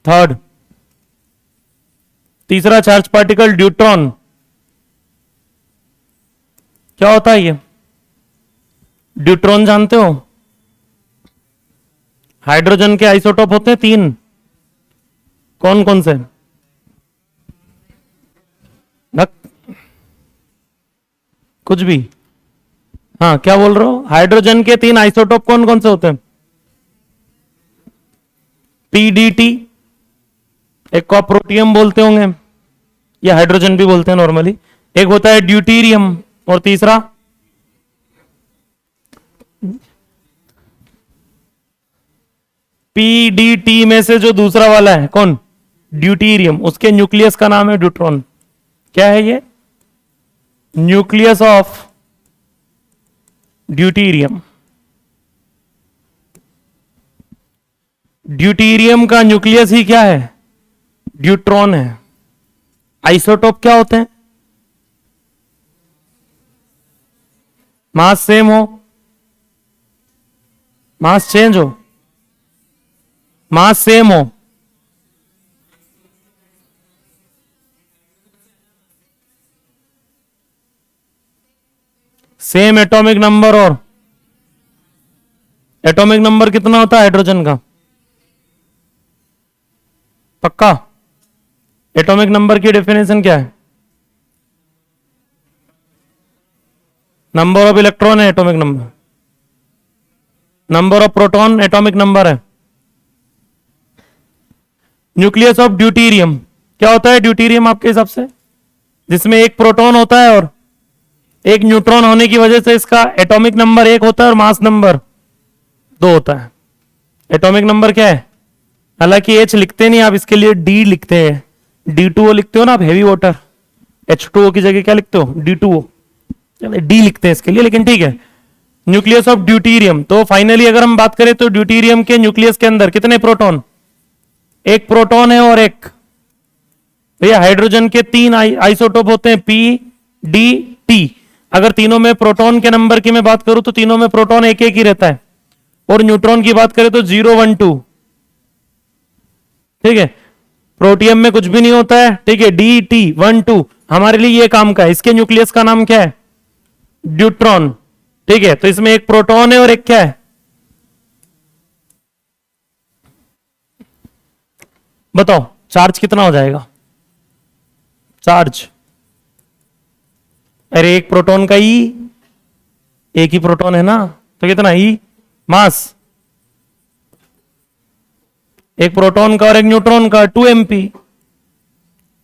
थर्ड, तीसरा चार्ज पार्टिकल ड्यूट्रॉन। क्या होता है ये? ड्यूट्रॉन जानते हो? हाइड्रोजन के आइसोटोप होते हैं 3, कौन कौन से? कुछ भी। हाँ, क्या बोल रहे हो? हाइड्रोजन के 3 आइसोटोप कौन कौन से होते हैं? पीडीटी, एक को आप प्रोटियम बोलते होंगे या हाइड्रोजन भी बोलते हैं नॉर्मली। एक होता है ड्यूटीरियम और तीसरा पीडीटी में से जो दूसरा वाला है कौन, ड्यूटीरियम, उसके न्यूक्लियस का नाम है ड्यूट्रॉन। क्या है ये, न्यूक्लियस ऑफ ड्यूटीरियम। ड्यूटीरियम का न्यूक्लियस ही क्या है, ड्यूट्रॉन है। आइसोटोप क्या होते हैं, मास सेम हो, मास चेंज हो, मास सेम हो, सेम एटॉमिक नंबर। और एटॉमिक नंबर कितना होता है हाइड्रोजन का, पक्का। एटॉमिक नंबर की डेफिनेशन क्या है, नंबर ऑफ इलेक्ट्रॉन है atomic number, number of proton atomic number है। न्यूक्लियस ऑफ ड्यूटीरियम क्या होता है, ड्यूटीरियम आपके हिसाब से जिसमें एक प्रोटॉन होता है और एक न्यूट्रॉन होने की वजह से इसका एटॉमिक नंबर 1 होता है और मास नंबर 2 होता है। एटॉमिक नंबर क्या है, हालांकि एच लिखते नहीं आप, इसके लिए डी लिखते हैं, D2O लिखते हो ना आप, हैवी वाटर, H2O की जगह क्या लिखते हो, D2O, डी लिखते हैं इसके लिए, लेकिन ठीक है। न्यूक्लियस ऑफ ड्यूटीरियम, तो फाइनली अगर हम बात करें तो ड्यूटीरियम के न्यूक्लियस के अंदर कितने प्रोटॉन, एक प्रोटॉन है और एक, भैया हाइड्रोजन के 3 आइसोटोप होते हैं पी डी टी। अगर तीनों में प्रोटॉन के नंबर की मैं बात करूं तो तीनों में प्रोटॉन एक एक ही रहता है, और न्यूट्रॉन की बात करें तो 0 1 2, ठीक है। प्रोटियम में कुछ भी नहीं होता है, ठीक है, डी टी 1 2 हमारे लिए ये काम का है। इसके न्यूक्लियस का नाम क्या है, ड्यूट्रॉन, ठीक है। तो इसमें एक प्रोटॉन है और एक क्या है, बताओ चार्ज कितना हो जाएगा, चार्ज, अरे एक प्रोटॉन का ई, एक ही प्रोटॉन है ना, तो कितना ई, मास, एक प्रोटॉन का और एक न्यूट्रॉन का 2 MP,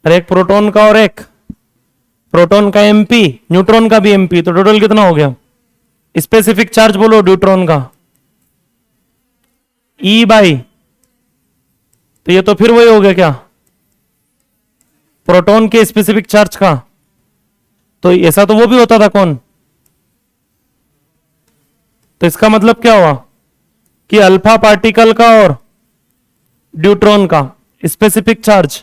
और एक प्रोटॉन का और एक प्रोटॉन का MP, न्यूट्रॉन का भी MP, तो टोटल कितना हो गया। स्पेसिफिक चार्ज बोलो ड्यूट्रॉन का, ई बाई, तो ये तो फिर वही हो गया क्या, प्रोटॉन के स्पेसिफिक चार्ज का। तो ऐसा तो वो भी होता था कौन, तो इसका मतलब क्या हुआ कि अल्फा पार्टिकल का और ड्यूट्रॉन का स्पेसिफिक चार्ज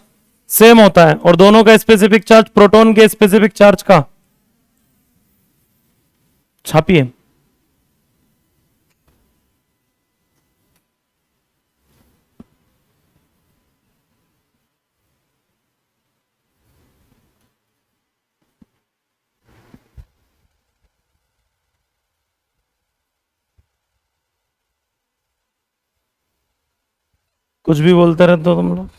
सेम होता है, और दोनों का स्पेसिफिक चार्ज प्रोटॉन के स्पेसिफिक चार्ज का, छापिए, कुछ भी बोलते रहते हो तुम लोग।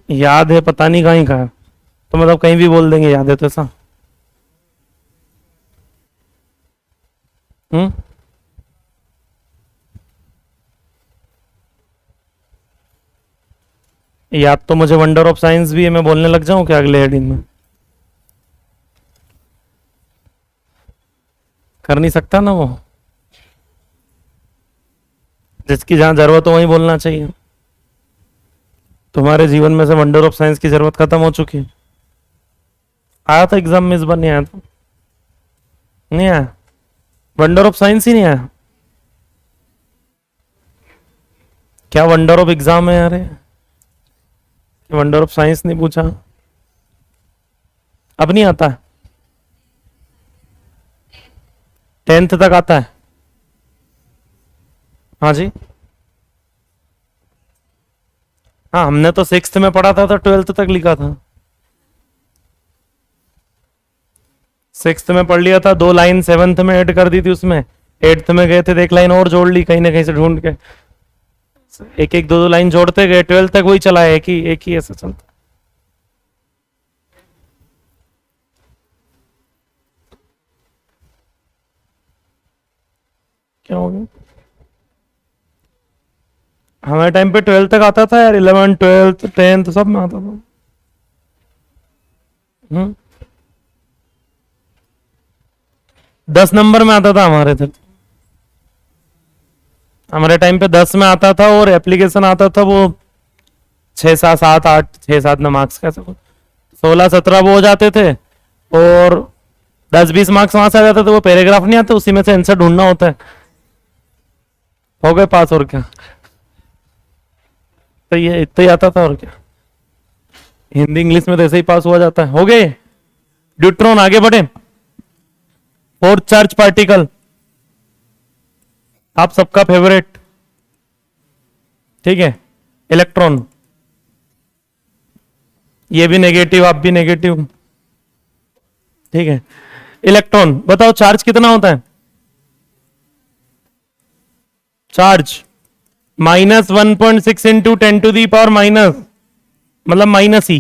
याद है पता नहीं कहीं का है, तो मतलब कहीं भी बोल देंगे याद है तो ऐसा। हम्म, याद तो मुझे वंडर ऑफ साइंस भी है, मैं बोलने लग जाऊं क्या अगले हेडिंग में, कर नहीं सकता ना वो, जिसकी जहां जरूरत हो वहीं बोलना चाहिए। तुम्हारे जीवन में से वंडर ऑफ साइंस की जरूरत खत्म हो चुकी है। आया था एग्जाम में, इस बार नहीं आया था, नहीं आया, वंडर ऑफ साइंस ही नहीं आया। क्या वंडर ऑफ एग्जाम है यार, वंडर ऑफ साइंस नहीं पूछा, अब नहीं आता है, 10th तक आता है। हाँ जी, हाँ हमने तो 6th में पढ़ा था तो 12th तक लिखा था, 6th में पढ़ लिया था, 2 लाइन 7th में ऐड कर दी थी उसमें, 8th में गए थे तो 1 लाइन और जोड़ ली कहीं ना कहीं से ढूंढ के, एक एक 2 2 लाइन जोड़ते गए, 12th तक वही चला है, एक ही ऐसा चलता। क्या हो गया, हमारे टाइम पे 12 तक आता था यार, 11 12 10 सब में आता था। 10 नंबर में आता था हमारे इधर। हमारे टाइम पे 10 में आता था और एप्लीकेशन आता था वो 6 7 8 मार्क्स का, 16 17 वो हो जाते थे और 10 20 मार्क्स वहां से आ जाते थे। वो पैराग्राफ नहीं आते, उसी में से आंसर ढूंढना होता है। हो गए पास और क्या, तो ये इतना ही आता था और क्या। हिंदी इंग्लिश में तो ऐसे ही पास हुआ जाता है। हो गए ड्यूट्रॉन, आगे बढ़े। फोर्थ चार्ज पार्टिकल आप सबका फेवरेट, ठीक है, इलेक्ट्रॉन। ये भी नेगेटिव, आप भी नेगेटिव, ठीक है। इलेक्ट्रॉन बताओ चार्ज कितना होता है? चार्ज -1.6 इंटू 10⁻⁻, मतलब माइनस ही,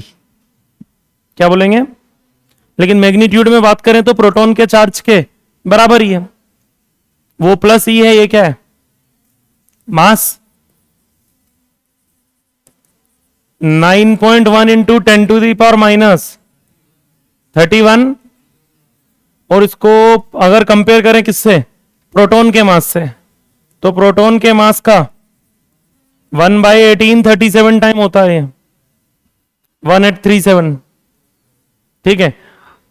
क्या बोलेंगे? लेकिन मैग्नीट्यूड में बात करें तो प्रोटॉन के चार्ज के बराबर ही है। वो प्लस ही है, ये क्या है? मास। 9.1 इंटू 10⁻31, और इसको अगर कंपेयर करें किससे? प्रोटॉन के मास से, तो प्रोटॉन के मास का 1/1837 टाइम होता है, 1837, ठीक है।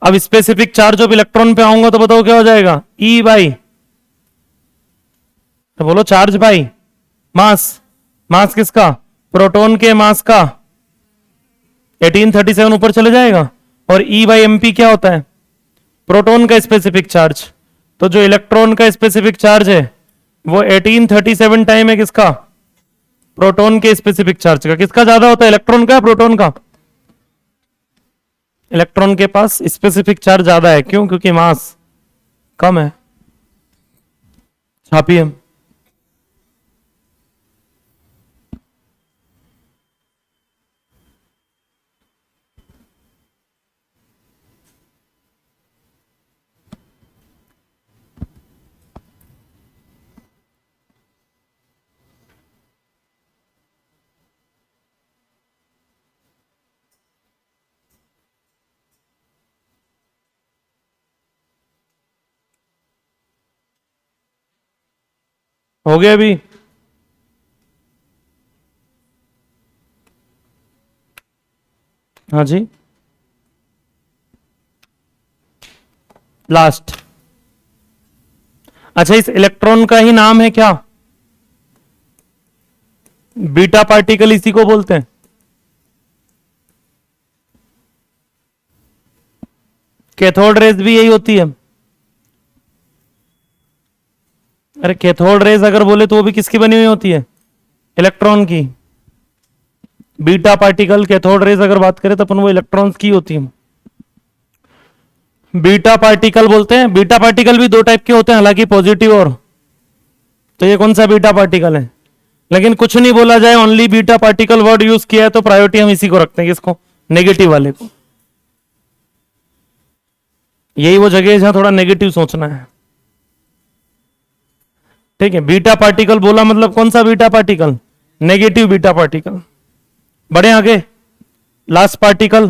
अब स्पेसिफिक चार्ज ऑफ इलेक्ट्रॉन पे आऊंगा तो बताओ क्या हो जाएगा? ई बाई, तो बोलो चार्ज बाई मास। मास किसका? प्रोटॉन के मास का 1837 ऊपर चले जाएगा, और ई बाई एम पी क्या होता है? प्रोटॉन का स्पेसिफिक चार्ज। तो जो इलेक्ट्रॉन का स्पेसिफिक चार्ज है वो 1837 टाइम है किसका? प्रोटॉन के स्पेसिफिक चार्ज का। किसका ज्यादा होता है, इलेक्ट्रॉन का या प्रोटॉन का? इलेक्ट्रॉन के पास स्पेसिफिक चार्ज ज्यादा है, क्यों? क्योंकि मास कम है। छापिए। हो गया अभी? हाँ जी, लास्ट। अच्छा, इस इलेक्ट्रॉन का ही नाम है क्या? बीटा पार्टिकल इसी को बोलते हैं। कैथोड रेज भी यही होती है। अरे कैथोड रेज अगर बोले तो वो भी किसकी बनी हुई होती है? इलेक्ट्रॉन की। बीटा पार्टिकल, कैथोड रेज अगर बात करें तो अपन वो इलेक्ट्रॉन्स की होती है। बीटा पार्टिकल बोलते हैं। बीटा पार्टिकल भी दो टाइप के होते हैं हालांकि, पॉजिटिव और, तो ये कौन सा बीटा पार्टिकल है? लेकिन कुछ नहीं बोला जाए, only beta particle word use किया है तो प्रायोरिटी हम इसी को रखते हैं। किसको? नेगेटिव वाले को। यही वो जगह है जहां थोड़ा नेगेटिव सोचना है, ठीक है। बीटा पार्टिकल बोला मतलब कौन सा beta particle? Negative beta particle. बढ़े आगे, लास्ट पार्टिकल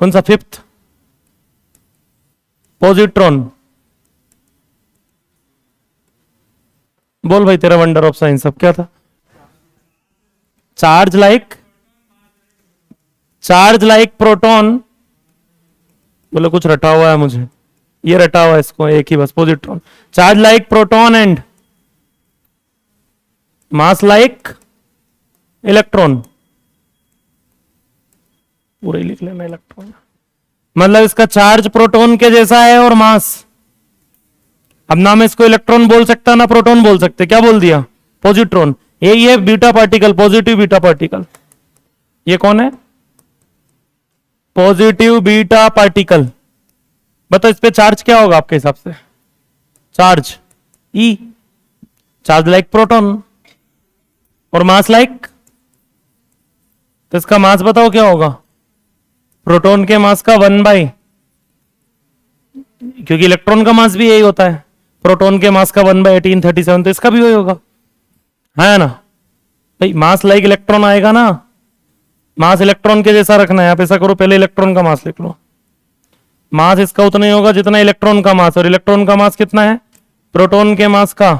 कौन सा? Fifth, positron. बोल भाई, तेरा वंडर ऑफ साइंस अब क्या था? Charge like proton. बोले कुछ रटा हुआ है मुझे, ये रटा हुआ है इसको एक ही बस, positron. Charge like proton and mass like electron. पूरा ही लिख लेना इलेक्ट्रॉन, मतलब इसका चार्ज प्रोटॉन के जैसा है और मास। अब ना मैं इसको इलेक्ट्रॉन बोल सकता ना प्रोटॉन बोल सकते, क्या बोल दिया? पॉजिट्रॉन। यही है beta particle, positive beta particle. ये कौन है? Positive beta particle. बताओ इस पे चार्ज क्या होगा आपके हिसाब से? चार्ज ई, चार्ज लाइक प्रोटॉन, और मास लाइक, तो इसका मास बताओ क्या होगा? प्रोटॉन के मास का 1/, क्योंकि इलेक्ट्रॉन का मास भी यही होता है, प्रोटॉन के मास का 1/1837, तो इसका भी वही होगा। है ना भाई, मास लाइक इलेक्ट्रॉन आएगा ना, मास इलेक्ट्रॉन के जैसा रखना है। आप ऐसा करो, पहले इलेक्ट्रॉन का मास लिख लो। मास इसका उतना ही होगा जितना इलेक्ट्रॉन का मास, और इलेक्ट्रॉन का मास कितना है प्रोटॉन के मास का।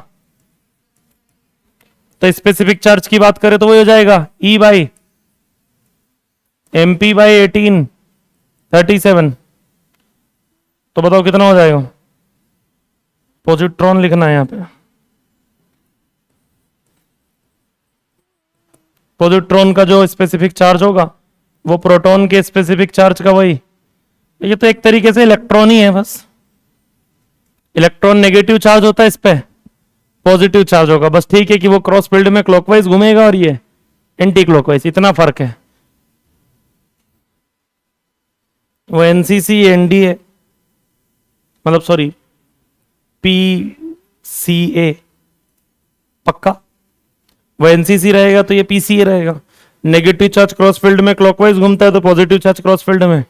तो स्पेसिफिक चार्ज की बात करें तो वो हो जाएगा E बाई MP बाई 18 37। तो बताओ कितना हो जाएगा। पॉजिट्रॉन लिखना है यहां पे। पॉजिट्रॉन का जो स्पेसिफिक चार्ज होगा वो प्रोटॉन के स्पेसिफिक चार्ज का वही। ये तो एक तरीके से इलेक्ट्रॉन ही है बस। इलेक्ट्रॉन नेगेटिव चार्ज होता है, इस पे पॉजिटिव चार्ज होगा बस। ठीक है कि वो क्रॉस फील्ड में क्लॉकवाइज घूमेगा और ये एंटी क्लॉकवाइज, इतना फर्क है। वो एनसीसी एनडी है, मतलब सॉरी PCA पक्का। वो एनसीसी रहेगा तो ये PCA रहेगा। नेगेटिव चार्ज क्रॉस फील्ड में क्लॉकवाइज घूमता है तो पॉजिटिव चार्ज क्रॉस फील्ड में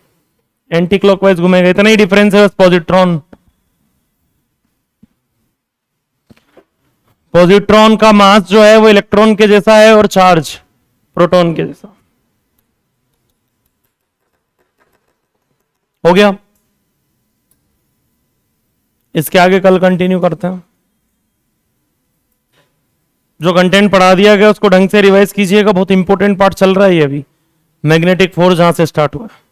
एंटी क्लॉकवाइज घूमेगा। इतना ही डिफरेंस है बस। पॉजिट्रॉन का मास जो है वो इलेक्ट्रॉन के जैसा है और चार्ज प्रोटॉन के जैसा। हो गया। इसके आगे कल कंटिन्यू करते हैं। जो कंटेंट पढ़ा दिया गया उसको ढंग से रिवाइज कीजिएगा, बहुत इंपॉर्टेंट पार्ट चल रहा है ये अभी। मैग्नेटिक फोर्स जहां से स्टार्ट हुआ है।